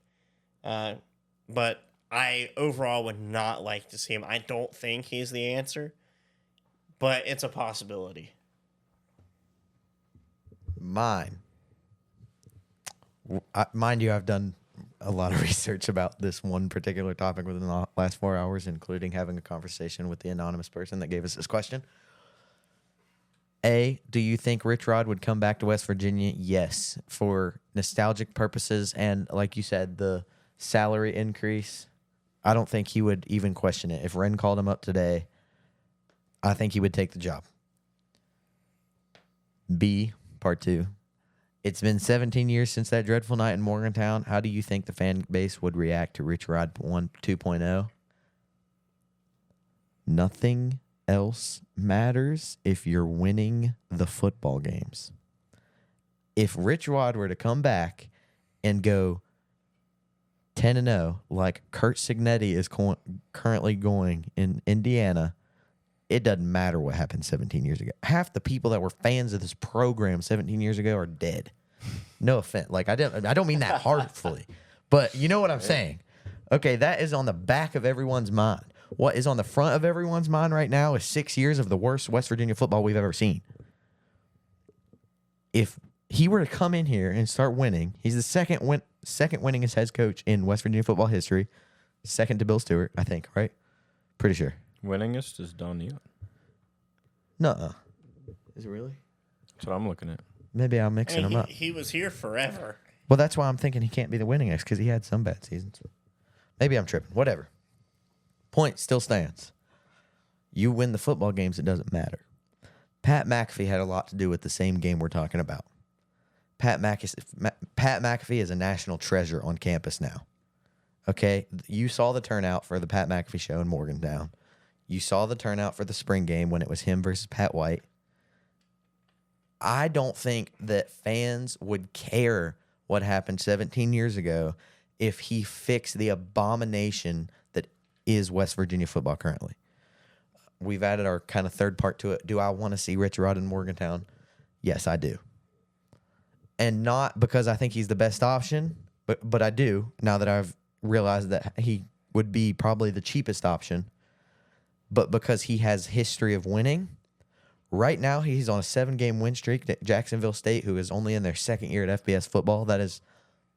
But I overall would not like to see him. I don't think he's the answer, but it's a possibility. Mine. Mind you, I've done a lot of research about this one particular topic within the last 4 hours, including having a conversation with the anonymous person that gave us this question. A, do you think Rich Rod would come back to West Virginia? Yes. For nostalgic purposes and, like you said, the salary increase, I don't think he would even question it. If Wren called him up today, I think he would take the job. B, part 2. It's been 17 years since that dreadful night in Morgantown. How do you think the fan base would react to Rich Rod 2.0? Nothing else matters if you're winning the football games. If Rich Rod were to come back and go 10-0 like Kurt Signetti is currently going in Indiana, it doesn't matter what happened 17 years ago. Half the people that were fans of this program 17 years ago are dead. No offense. Like I don't mean that harmfully, but you know what I'm saying. Okay, that is on the back of everyone's mind. What is on the front of everyone's mind right now is 6 years of the worst West Virginia football we've ever seen. If he were to come in here and start winning, he's the second winningest head coach in West Virginia football history, second to Bill Stewart, I think, right? Pretty sure. Winningest is Don Nealon. Nuh-uh. Is it really? That's what I'm looking at. Maybe I'm mixing them up. He was here forever. Well, that's why I'm thinking he can't be the winningest because he had some bad seasons. Maybe I'm tripping. Whatever. Point still stands. You win the football games, it doesn't matter. Pat McAfee had a lot to do with the same game we're talking about. Pat McAfee is a national treasure on campus now. Okay? You saw the turnout for the Pat McAfee show in Morgantown. You saw the turnout for the spring game when it was him versus Pat White. I don't think that fans would care what happened 17 years ago if he fixed the abomination that is West Virginia football currently. We've added our kind of third part to it. Do I want to see Rich Rod in Morgantown? Yes, I do. And not because I think he's the best option, but I do, now that I've realized that he would be probably the cheapest option, but because he has history of winning. Right now, he's on a 7-game win streak at Jacksonville State, who is only in their second year at FBS football. That is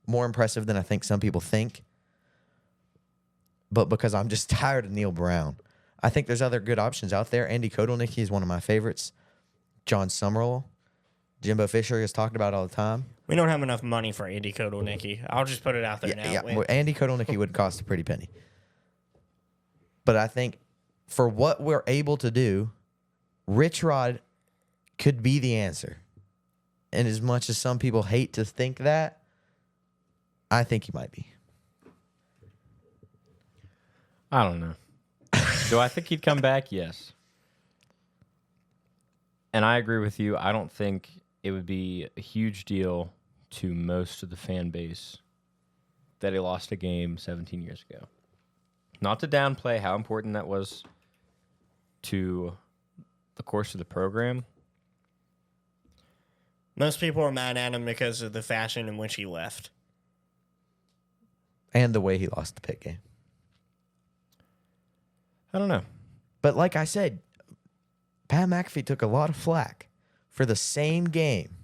more impressive than I think some people think. But because I'm just tired of Neil Brown. I think there's other good options out there. Andy Kotelnicki is one of my favorites. John Summerall. Jimbo Fisher is talked about all the time. We don't have enough money for Andy Kotelnicki. I'll just put it out there now. Yeah. Well, Andy Kotelnicki would cost a pretty penny. But I think for what we're able to do, Rich Rod could be the answer. And as much as some people hate to think that, I think he might be. I don't know. Do I think he'd come back? Yes. And I agree with you. I don't think it would be a huge deal to most of the fan base that he lost a game 17 years ago. Not to downplay how important that was to the course of the program. Most people are mad at him because of the fashion in which he left. And the way he lost the Pitt game. I don't know. But like I said, Pat McAfee took a lot of flack for the same game.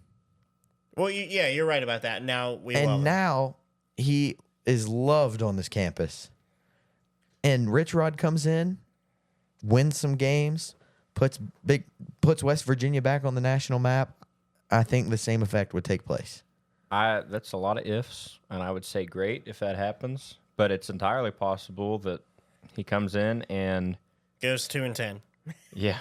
Well, yeah, you're right about that. Now now he is loved on this campus. And Rich Rod comes in, wins some games, puts West Virginia back on the national map. I think the same effect would take place. That's a lot of ifs, and I would say great if that happens. But it's entirely possible that he comes in and goes 2-10. Yeah.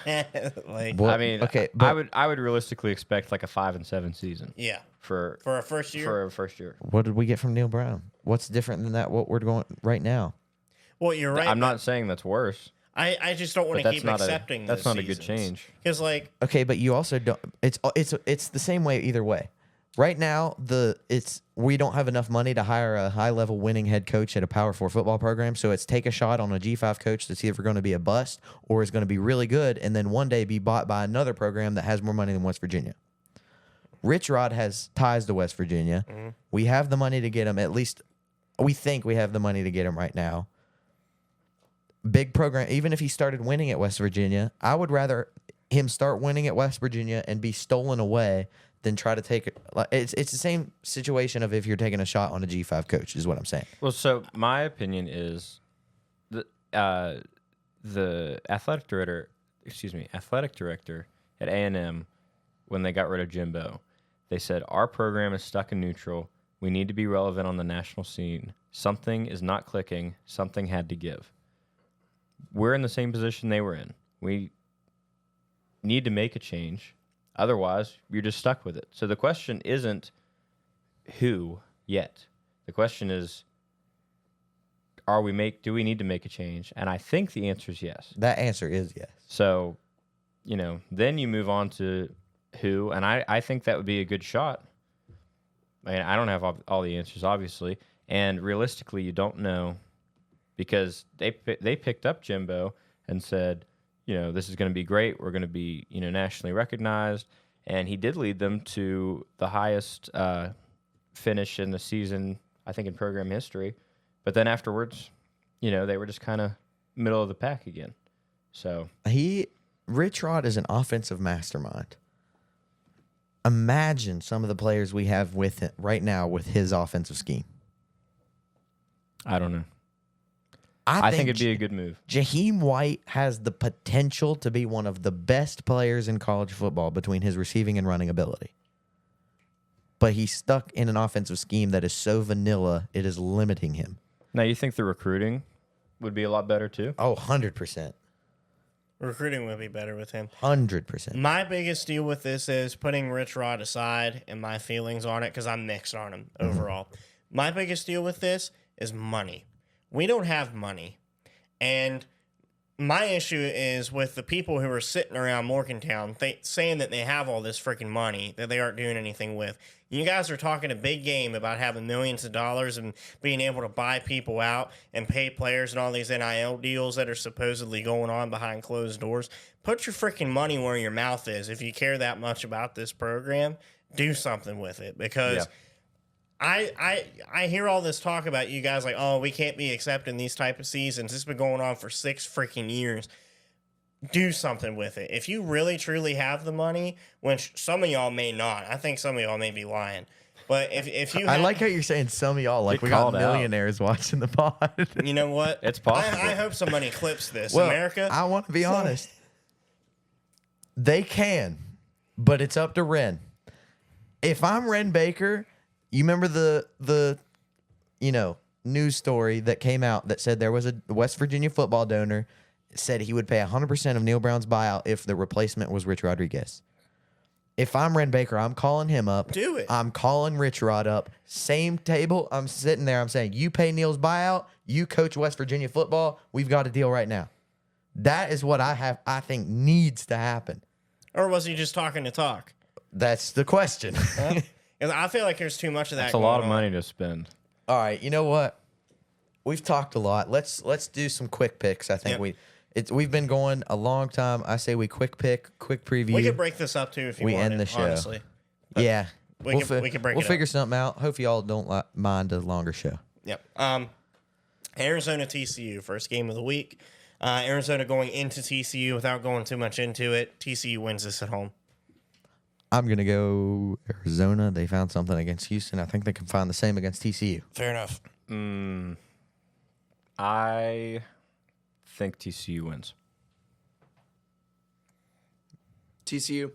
Well, I mean, okay, I would realistically expect like a 5-7 season. Yeah. For a first year. For a first year. What did we get from Neil Brown? What's different than that? What we're going right now? Well, you're right. I'm not saying that's worse. I just don't want to keep accepting. That's not a good change. Because okay, but you also don't. It's the same way either way. Right now, we don't have enough money to hire a high-level winning head coach at a Power 4 football program, so it's take a shot on a G5 coach to see if we're going to be a bust or is going to be really good and then one day be bought by another program that has more money than West Virginia. Rich Rod has ties to West Virginia. Mm-hmm. We have the money to get him. At least we think we have the money to get him right now. Big program. Even if he started winning at West Virginia, I would rather him start winning at West Virginia and be stolen away than try to take it. It's the same situation of if you're taking a shot on a G5 coach, is what I'm saying. Well, so my opinion is the athletic director at A&M, when they got rid of Jimbo, they said, our program is stuck in neutral. We need to be relevant on the national scene. Something is not clicking. Something had to give. We're in the same position they were in. We need to make a change. Otherwise, you're just stuck with it. So the question isn't who yet. The question is, do we need to make a change? And I think the answer is yes. That answer is yes. So, then you move on to who, and I think that would be a good shot. I mean, I don't have all the answers, obviously, and realistically, you don't know, because they picked up Jimbo and said, this is going to be great. We're going to be, nationally recognized, and he did lead them to the highest finish in the season, I think, in program history. But then afterwards, they were just kind of middle of the pack again. So Rich Rod is an offensive mastermind. Imagine some of the players we have with him right now with his offensive scheme. I don't know. I think it'd be a good move. Jaheim White has the potential to be one of the best players in college football between his receiving and running ability. But he's stuck in an offensive scheme that is so vanilla, it is limiting him. Now, you think the recruiting would be a lot better too? Oh, 100%. Recruiting would be better with him. 100%. My biggest deal with this is putting Rich Rod aside and my feelings on it, because I'm mixed on him overall. My biggest deal with this is money. We don't have money. And my issue is with the people who are sitting around Morgantown saying that they have all this freaking money that they aren't doing anything with. You guys are talking a big game about having millions of dollars and being able to buy people out and pay players and all these NIL deals that are supposedly going on behind closed doors. Put your freaking money where your mouth is. If you care that much about this program, do something with it, because I hear all this talk about you guys like, oh, we can't be accepting these type of seasons. This has been going on for 6 freaking years. Do something with it. If you really, truly have the money, which some of y'all may not. I think some of y'all may be lying. But if you I like how you're saying some of y'all, like we got millionaires watching the pod. You know what? It's possible. I hope somebody clips this. Well, America. I want to be honest. They can, but it's up to Ren. If I'm Ren Baker, you remember the news story that came out that said there was a West Virginia football donor said he would pay 100% of Neil Brown's buyout if the replacement was Rich Rodriguez. If I'm Ren Baker, I'm calling him up. Do it. I'm calling Rich Rod up. Same table. I'm sitting there. I'm saying, you pay Neil's buyout. You coach West Virginia football. We've got a deal right now. That is what I think needs to happen. Or was he just talking to talk? That's the question. 'Cause I feel like there's too much of that. That's a lot of money to spend. All right, you know what? We've talked a lot. Let's do some quick picks. I think we've been going a long time. I say we quick pick, quick preview. We could break this up too if you We want. end the show. Honestly. Yeah, We can break it We'll up. figure something out. Hope y'all don't mind a longer show. Yep. Arizona TCU, first game of the week. Arizona going into TCU without going too much into it. TCU wins this at home. I'm going to go Arizona. They found something against Houston. I think they can find the same against TCU. Fair enough. I think TCU wins. TCU.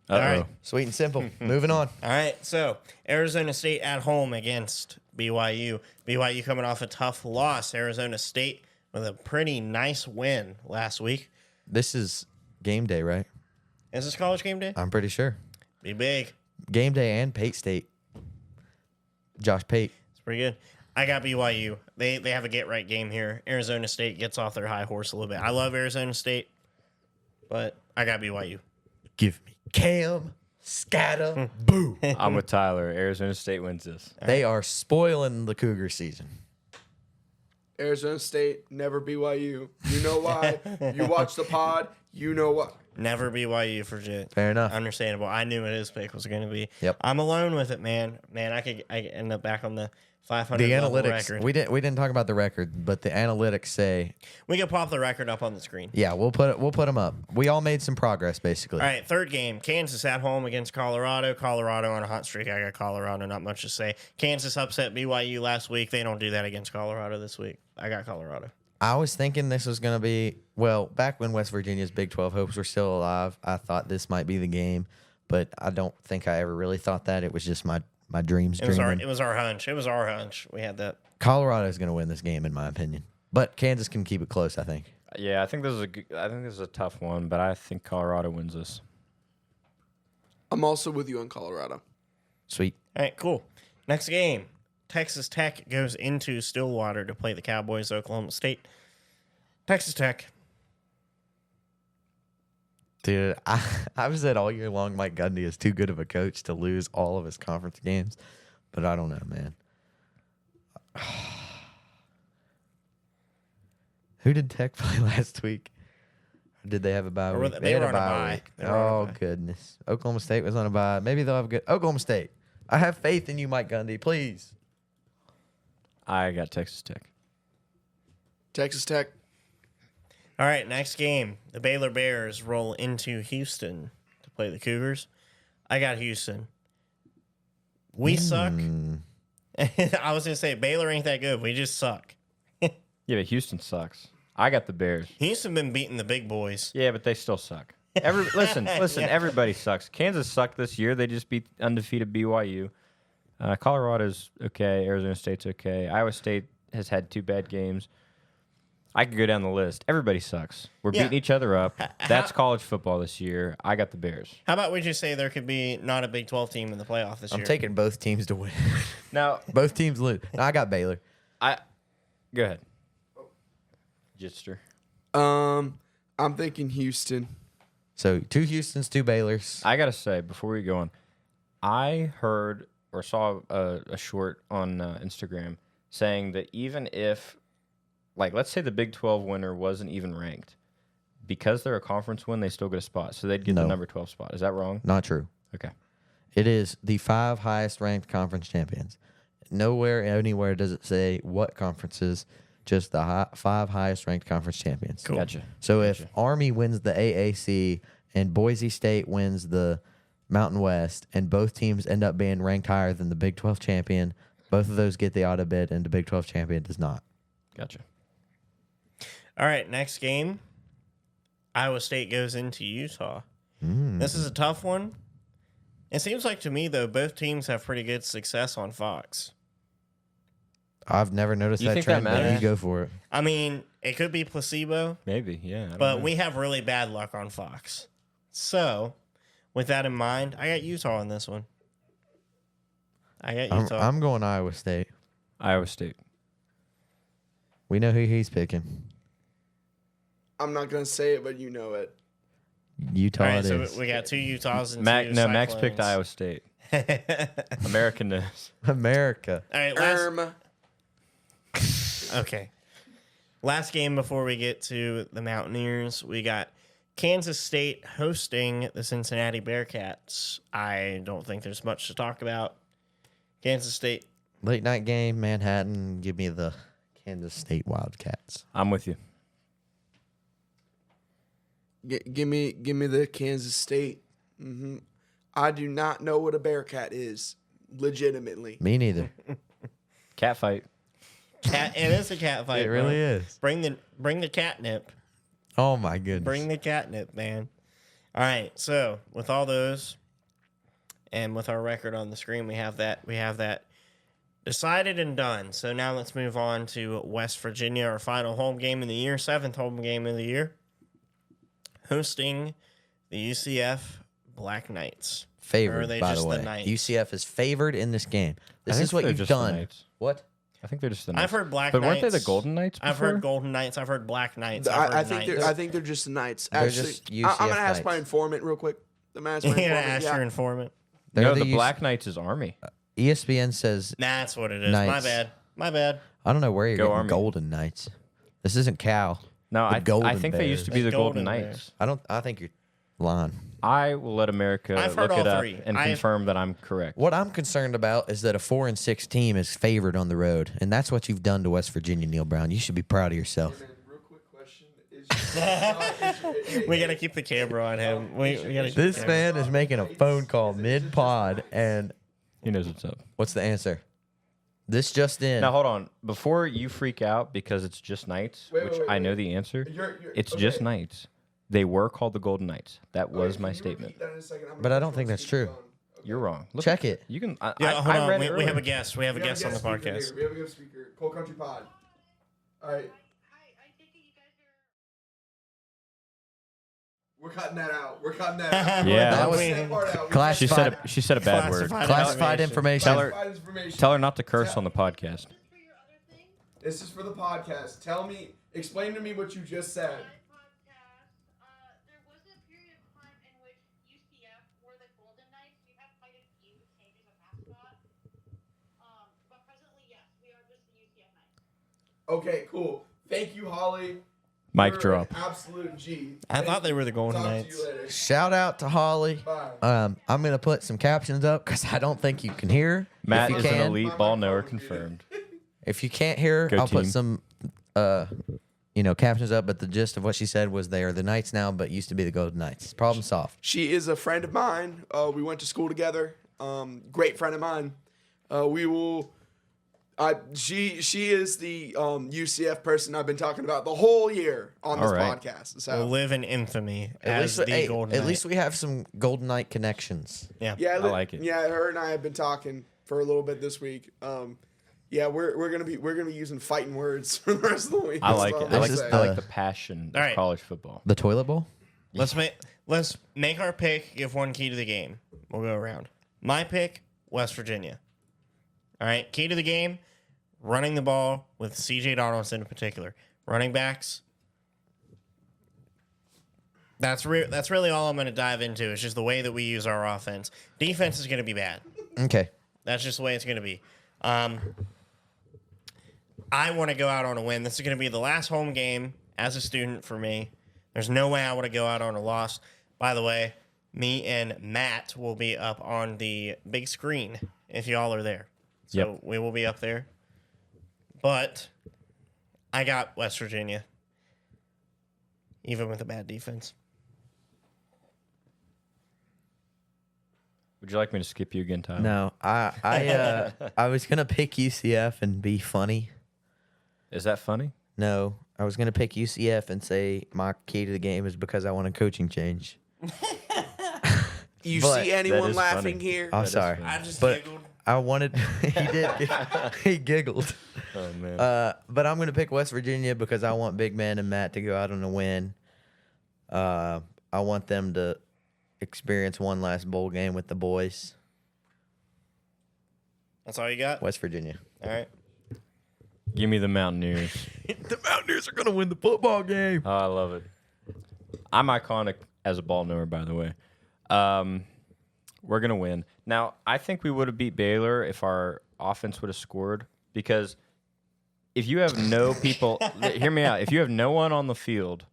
Uh-oh. All right. Sweet and simple. Moving on. All right, so Arizona State at home against BYU. BYU coming off a tough loss. Arizona State with a pretty nice win last week. This is game day, right? Is this college game day? I'm pretty sure. Be big. Game day and Pate State. Josh Pate. It's pretty good. I got BYU. They have a get-right game here. Arizona State gets off their high horse a little bit. I love Arizona State, but I got BYU. Give me Cam, Scatta, boo. I'm with Tyler. Arizona State wins this. They are spoiling the Cougar season. Arizona State, never BYU. You know why? You watch the pod, you know why. Never BYU for Jet. Fair enough. Understandable. I knew what his pick was going to be. Yep. I'm alone with it, man. Man, I end up back on the 500 The level analytics. record. We didn't talk about the record, but the analytics say, We can pop the record up on the screen. yeah, we'll put them up. We all made some progress basically. All right, third game. Kansas at home against Colorado. Colorado on a hot streak. I got Colorado. Not much to say. Kansas upset BYU last week. They don't do that against Colorado this week. I got Colorado. I was thinking this was going to be, well, back when West Virginia's Big 12 hopes were still alive, I thought this might be the game, but I don't think I ever really thought that. It was just my dreams It was dreaming. our hunch. It was our hunch. We had that. Colorado's going to win this game, in my opinion. But Kansas can keep it close, I think. Yeah, I think this is a tough one, but I think Colorado wins this. I'm also with you on Colorado. Sweet. All right, cool. Next game. Texas Tech goes into Stillwater to play the Cowboys, Oklahoma State. Texas Tech. Dude, I've said all year long Mike Gundy is too good of a coach to lose all of his conference games, but I don't know, man. Who did Tech play last week? Or did they have a bye week? They had were on a bye bye. week. They were on a Oh, bye. goodness. Oklahoma State was on a bye. Maybe they'll have good. Oklahoma State. I have faith in you, Mike Gundy. Please. I got Texas Tech. Texas Tech. All right, next game. The Baylor Bears roll into Houston to play the Cougars. I got Houston. We suck. I was going to say, Baylor ain't that good. We just suck. Yeah, but Houston sucks. I got the Bears. Houston been beating the big boys. Yeah, but they still suck. Listen, everybody sucks. Kansas sucked this year. They just beat undefeated BYU. Colorado's okay. Arizona State's okay. Iowa State has had 2 bad games. I could go down the list. Everybody sucks. We're Yeah. beating each other up. That's college football this year. I got the Bears. How about we just say there could be not a Big 12 team in the playoff this I'm year? taking both teams to win. Now, Both teams lose. No, I got Baylor. go ahead. Jitster. I'm thinking Houston. So 2 Houstons, 2 Baylors. I got to say, before we go on, I heard or saw a short on Instagram saying that even if, like, let's say the Big 12 winner wasn't even ranked, because they're a conference win, they still get a spot. So they'd get the No. number 12 spot. Is that wrong? Not true. Okay. It is the 5 highest ranked conference champions. Nowhere, anywhere does it say what conferences, just the 5 highest ranked conference champions. Cool. Gotcha. So if Army wins the AAC and Boise State wins the Mountain West and both teams end up being ranked higher than the Big 12 champion, both of those get the auto bid and the Big 12 champion does not. Gotcha. All right, next game. Iowa State goes into Utah. This is a tough one. It seems like to me, though, both teams have pretty good success on Fox. I've never noticed You that think that trend, but you matters? go for it. I mean, it could be placebo, Maybe, yeah. I don't but know. we have really bad luck on Fox. So, with that in mind, I got Utah on this one. I got Utah. I'm going Iowa State. Iowa State. We know who he's picking. I'm not gonna say it, but you know it. Utah All right, it so is. we got 2 Utahs and 2 Max picked Cyclones. Iowa State. American news. America. All right, okay. Last game before we get to the Mountaineers, we got Kansas State hosting the Cincinnati Bearcats. I don't think there's much to talk about. Kansas State. Late night game, Manhattan. Give me the Kansas State Wildcats. I'm with you. Give me the Kansas State. I do not know what a Bearcat is, legitimately. Me neither. Cat fight. Cat, it is a cat fight. It really bro. is. Bring the catnip. Oh my goodness. Bring the catnip, man. All right. So with all those, and with our record on the screen, we have that decided and done. So now let's move on to West Virginia, our final home game of the year, 7th home game of the year, hosting the UCF Black Knights. Or are Favored, they by just the the way. Knights? UCF is favored in this game. This I is think what they're you've just the done. Knights. What? I think they're just the Knights. I've heard Black but Knights. weren't they the Golden Knights before? I've heard Golden Knights. I've heard Black Knights. I've heard I think they're just the Knights. They're Actually, just I'm UCF gonna ask Knights. my informant real quick. I'm gonna ask my You're gonna informant. ask your informant. They're No, the UC Black Knights is Army. ESPN says, That's what it is. Knights. My bad. I don't know where you're Go getting Army. Golden Knights. This isn't Cal. No, The I Golden think they used to Bears. be the The Golden Golden Knights. I think you're line. I will let America I've look heard it all up three. and confirm that I'm correct. What I'm concerned about is that a 4-6 team is favored on the road, and that's what you've done to West Virginia, Neil Brown. You should be proud of yourself. Hey, man, real quick question. We gotta keep the camera on him. We gotta. Keep This the camera. man is making a phone call mid-pod, and He knows what's up. what's the answer? This just in. Now, hold on. Before you freak out because it's just Knights, Wait, which wait, I know wait. the answer, You're- it's okay. just Knights. They were called the Golden Knights. That was Okay, my can you statement. repeat that in a second? I'm But gonna I put don't you think on that's true. speakerphone. Okay. You're wrong. Look, Check it. You can. Yeah, hold I on. read We it have a earlier. guest. We have a We have guest on the speaker podcast. here. We have a guest speaker. Cold Country Pod. All right. We're cutting that out. We're cutting that out. Yeah. That was part out. class- She said a bad word. Classified information. Tell her- Classified information. Tell her not to curse on the podcast. This is for the podcast. Explain to me what you just said. There was a period of time in which UCF were the Golden Knights. We've had quite a few changes of mascot. But presently, yes, we are just the UCF Knights. Okay, cool. Thank you, Holly. Mic You're drop. an absolute G. I thought they were the Golden Talk Knights. to you later. Shout out to Holly. Bye. I'm gonna put some captions up because I don't think you can hear her. Matt if is you an can, elite ball knower confirmed. If you can't hear her, Go I'll put team. some, captions up. But the gist of what she said was they are the Knights now, but used to be the Golden Knights. Problem solved. She is a friend of mine. We went to school together. Great friend of mine. She is the UCF person I've been talking about the whole year on this All right. podcast. So Will live in infamy At as least, the Golden at Knight. least we have some Golden Knight connections. Yeah. yeah, I like it. Yeah, her and I have been talking for a little bit this week. Yeah, we're gonna be using fighting words for the rest of the week. I like That's it. all I I'm like, saying. I like the passion All of right. college football. The toilet bowl? Let's make our pick. Give one key to the game. We'll go around. My pick: West Virginia. All right. Key to the game: running the ball with C.J. Donaldson in particular. Running backs. That's really all I'm going to dive into. It's just the way that we use our offense. Defense is going to be bad. Okay. That's just the way it's going to be. I want to go out on a win. This is going to be the last home game as a student for me. There's no way I want to go out on a loss. By the way, me and Matt will be up on the big screen if y'all are there. So Yep. we will be up there. But I got West Virginia, even with a bad defense. Would you like me to skip you again, Tyler? No, I was gonna pick UCF and be funny. Is that funny? No, I was gonna pick UCF and say my key to the game is because I want a coaching change. You But see that anyone is laughing funny. here? I'm That is sorry, funny. I just but giggled. I wanted. He did. He giggled. Oh man. But I'm gonna pick West Virginia because I want Big Man and Matt to go out on a win. I want them to experience one last bowl game with the boys. That's all you got? West Virginia. All right. Give me the Mountaineers. The Mountaineers are gonna win the football game. Oh, I love it. I'm iconic as a ball knower, by the way. We're going to win. Now, I think we would have beat Baylor if our offense would have scored because if you have no people, hear me out. If you have no one on the field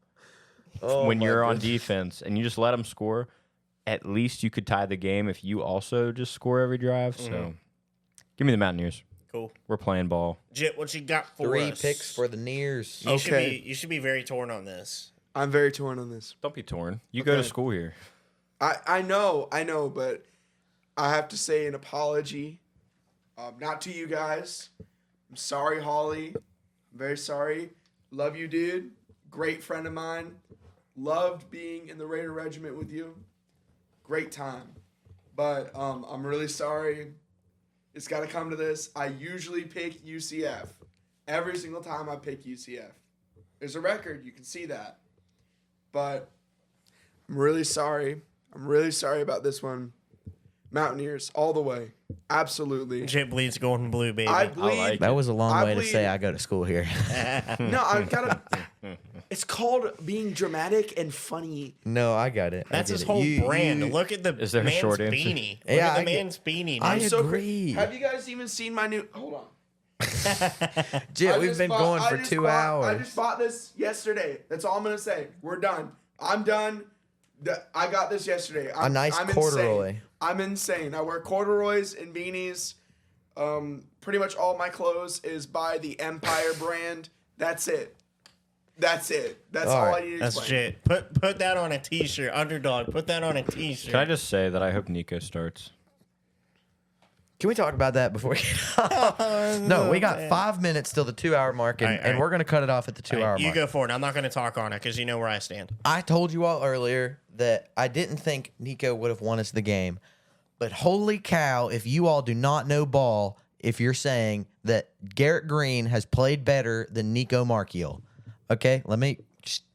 when you're on defense and you just let them score, at least you could tie the game if you also just score every drive. So give me the Mountaineers. Cool. We're playing ball. Jit, what you got for 3 us? picks for the Nears. You should be very torn on this. I'm very torn on this. Don't be torn. You go to Okay. school here. I know, but I have to say an apology. Not to you guys. I'm sorry, Holly. I'm very sorry. Love you, dude. Great friend of mine. Loved being in the Raider Regiment with you. Great time. But I'm really sorry. It's got to come to this. I usually pick UCF. Every single time I pick UCF. There's a record. You can see that. But I'm really sorry. I'm really sorry about this one. Mountaineers all the way. Absolutely. Jit bleeds gold and blue, baby. I bleed. like That was a long I way to bleed- say I go to school here. No, I've got to. It's called being dramatic and funny. No, I got it. That's I his get it. whole brand. Look at the Is there a man's short answer? beanie. Look Yeah, at the I get- man's beanie. I dude. So agree. Have you guys even seen my new? Hold on. Jit, I we've just been bought- going I for just 2 bought- hours. I just bought this yesterday. That's all I'm gonna say. We're done. I'm done. I got this yesterday. A nice corduroy. Insane. I'm insane. I wear corduroys and beanies. Pretty much all my clothes is by the Empire brand. That's it. That's all I need to That's explain. shit. Put that on a t-shirt. Underdog. Put that on a t-shirt. Can I just say that I hope Nico starts? Can we talk about that before? No, we got 5 minutes till the 2-hour mark, and, All right. we're gonna cut it off at the 2-hour mark. You go for it. I'm not going to talk on it because you know where I stand. I told you all earlier that I didn't think Nico would have won us the game, but holy cow! If you all do not know ball, if you're saying that Garrett Green has played better than Nico Marchiol, okay, let me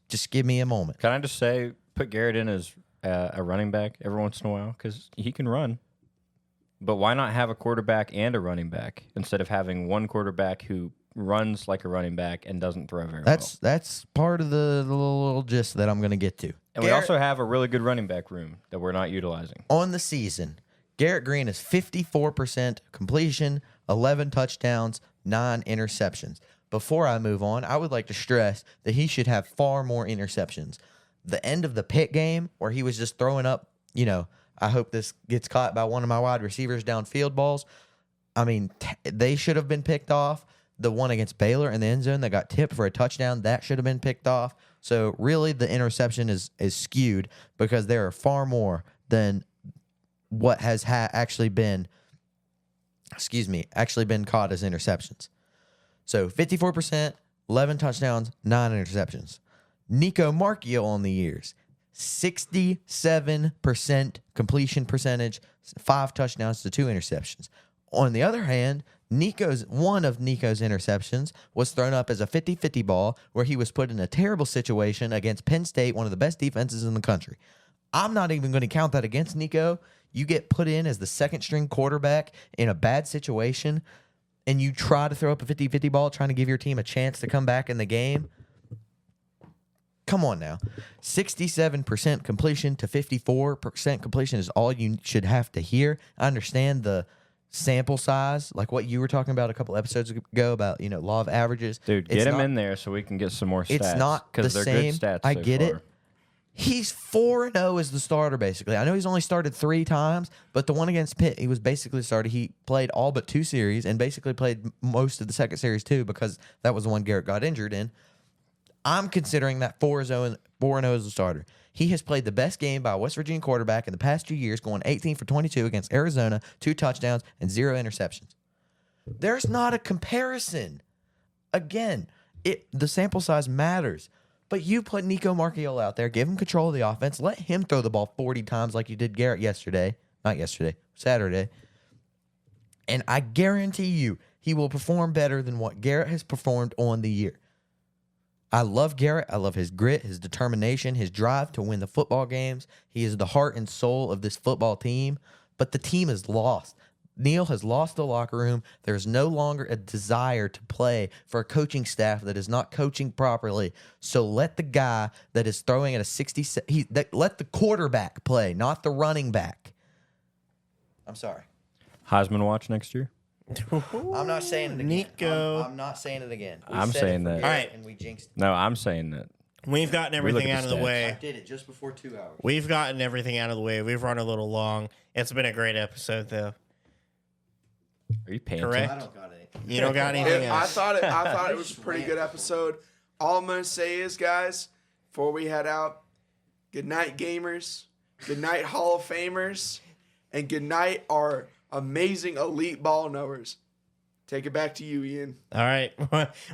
just give me a moment. Can I just say, put Garrett in as a running back every once in a while because he can run. But why not have a quarterback and a running back instead of having one quarterback who runs like a running back and doesn't throw very well? That's part of the little gist that I'm going to get to. And we also have a really good running back room that we're not utilizing. On the season, Garrett Green is 54% completion, 11 touchdowns, 9 interceptions. Before I move on, I would like to stress that he should have far more interceptions. The end of the Pitt game where he was just throwing up, I hope this gets caught by one of my wide receivers downfield balls. I mean, they should have been picked off. The one against Baylor in the end zone that got tipped for a touchdown, that should have been picked off. So really the interception is skewed because there are far more than what has actually been caught as interceptions. So 54%, 11 touchdowns, 9 interceptions. Nico Marchiol on the years, 67% completion percentage, 5 touchdowns to 2 interceptions. On the other hand, one of Nico's interceptions was thrown up as a 50-50 ball where he was put in a terrible situation against Penn State, one of the best defenses in the country. I'm not even going to count that against Nico. You get put in as the second-string quarterback in a bad situation, and you try to throw up a 50-50 ball trying to give your team a chance to come back in the game. Come on now. 67% completion to 54% completion is all you should have to hear. I understand the sample size, like what you were talking about a couple episodes ago about, law of averages. Dude, get him in there so we can get some more stats. It's not the they're same. Good stats I so get far. it. He's 4-0 as the starter, basically. I know he's only started 3 times, but the one against Pitt, he was basically started. He played all but 2 series and basically played most of the second series too because that was the one Garrett got injured in. I'm considering that 4-0 as a starter. He has played the best game by a West Virginia quarterback in the past 2 years, going 18 for 22 against Arizona, 2 touchdowns, and 0 interceptions. There's not a comparison. Again, the sample size matters. But you put Nico Marchiol out there, give him control of the offense, let him throw the ball 40 times like you did Garrett Saturday. And I guarantee you he will perform better than what Garrett has performed on the year. I love Garrett. I love his grit, his determination, his drive to win the football games. He is the heart and soul of this football team, but the team is lost. Neil has lost the locker room. There's no longer a desire to play for a coaching staff that is not coaching properly. So let the guy that is throwing at a 60, let the quarterback play, not the running back. I'm sorry. Heisman watch next year? I'm not saying it again. Nico. I'm not saying it again. I'm saying that. All Alright. And we jinxed it. No, I'm saying that. We've gotten everything at out of the the stats. way. I did it just before 2 hours. We've gotten everything out of the way. We've run a little long. It's been a great episode, though. Are you paying Correct. I don't got any. You don't got anything I else? thought it was a pretty good episode. All I'm gonna say is, guys, before we head out, good night, gamers. Good night, Hall of Famers, and good night, our amazing elite ball knowers. Take it back to you, Ian. All right.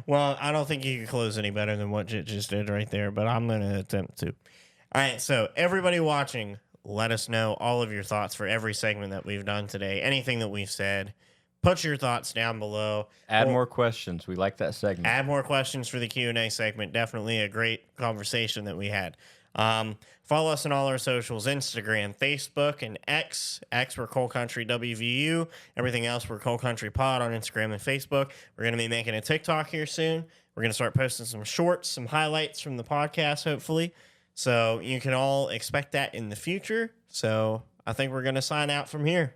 Well, I don't think you can close any better than what Jit just did right there, but I'm going to attempt to. All right. So, everybody watching, let us know all of your thoughts for every segment that we've done today. Anything that we've said. Put your thoughts down below. Add Or more questions. We like that segment. Add more questions for the Q&A segment. Definitely a great conversation that we had. Follow us on all our socials, Instagram, Facebook, and X. We're Coal Country WVU. Everything else, we're Coal Country Pod on Instagram and Facebook. We're going to be making a TikTok here soon. We're going to start posting some shorts, some highlights from the podcast, hopefully. So you can all expect that in the future. So I think we're going to sign out from here.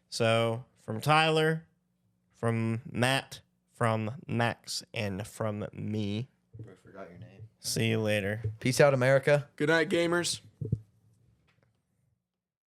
So from Tyler, from Matt, from Max, and from me. I forgot your name. See you later. Peace out, America. Good night, gamers.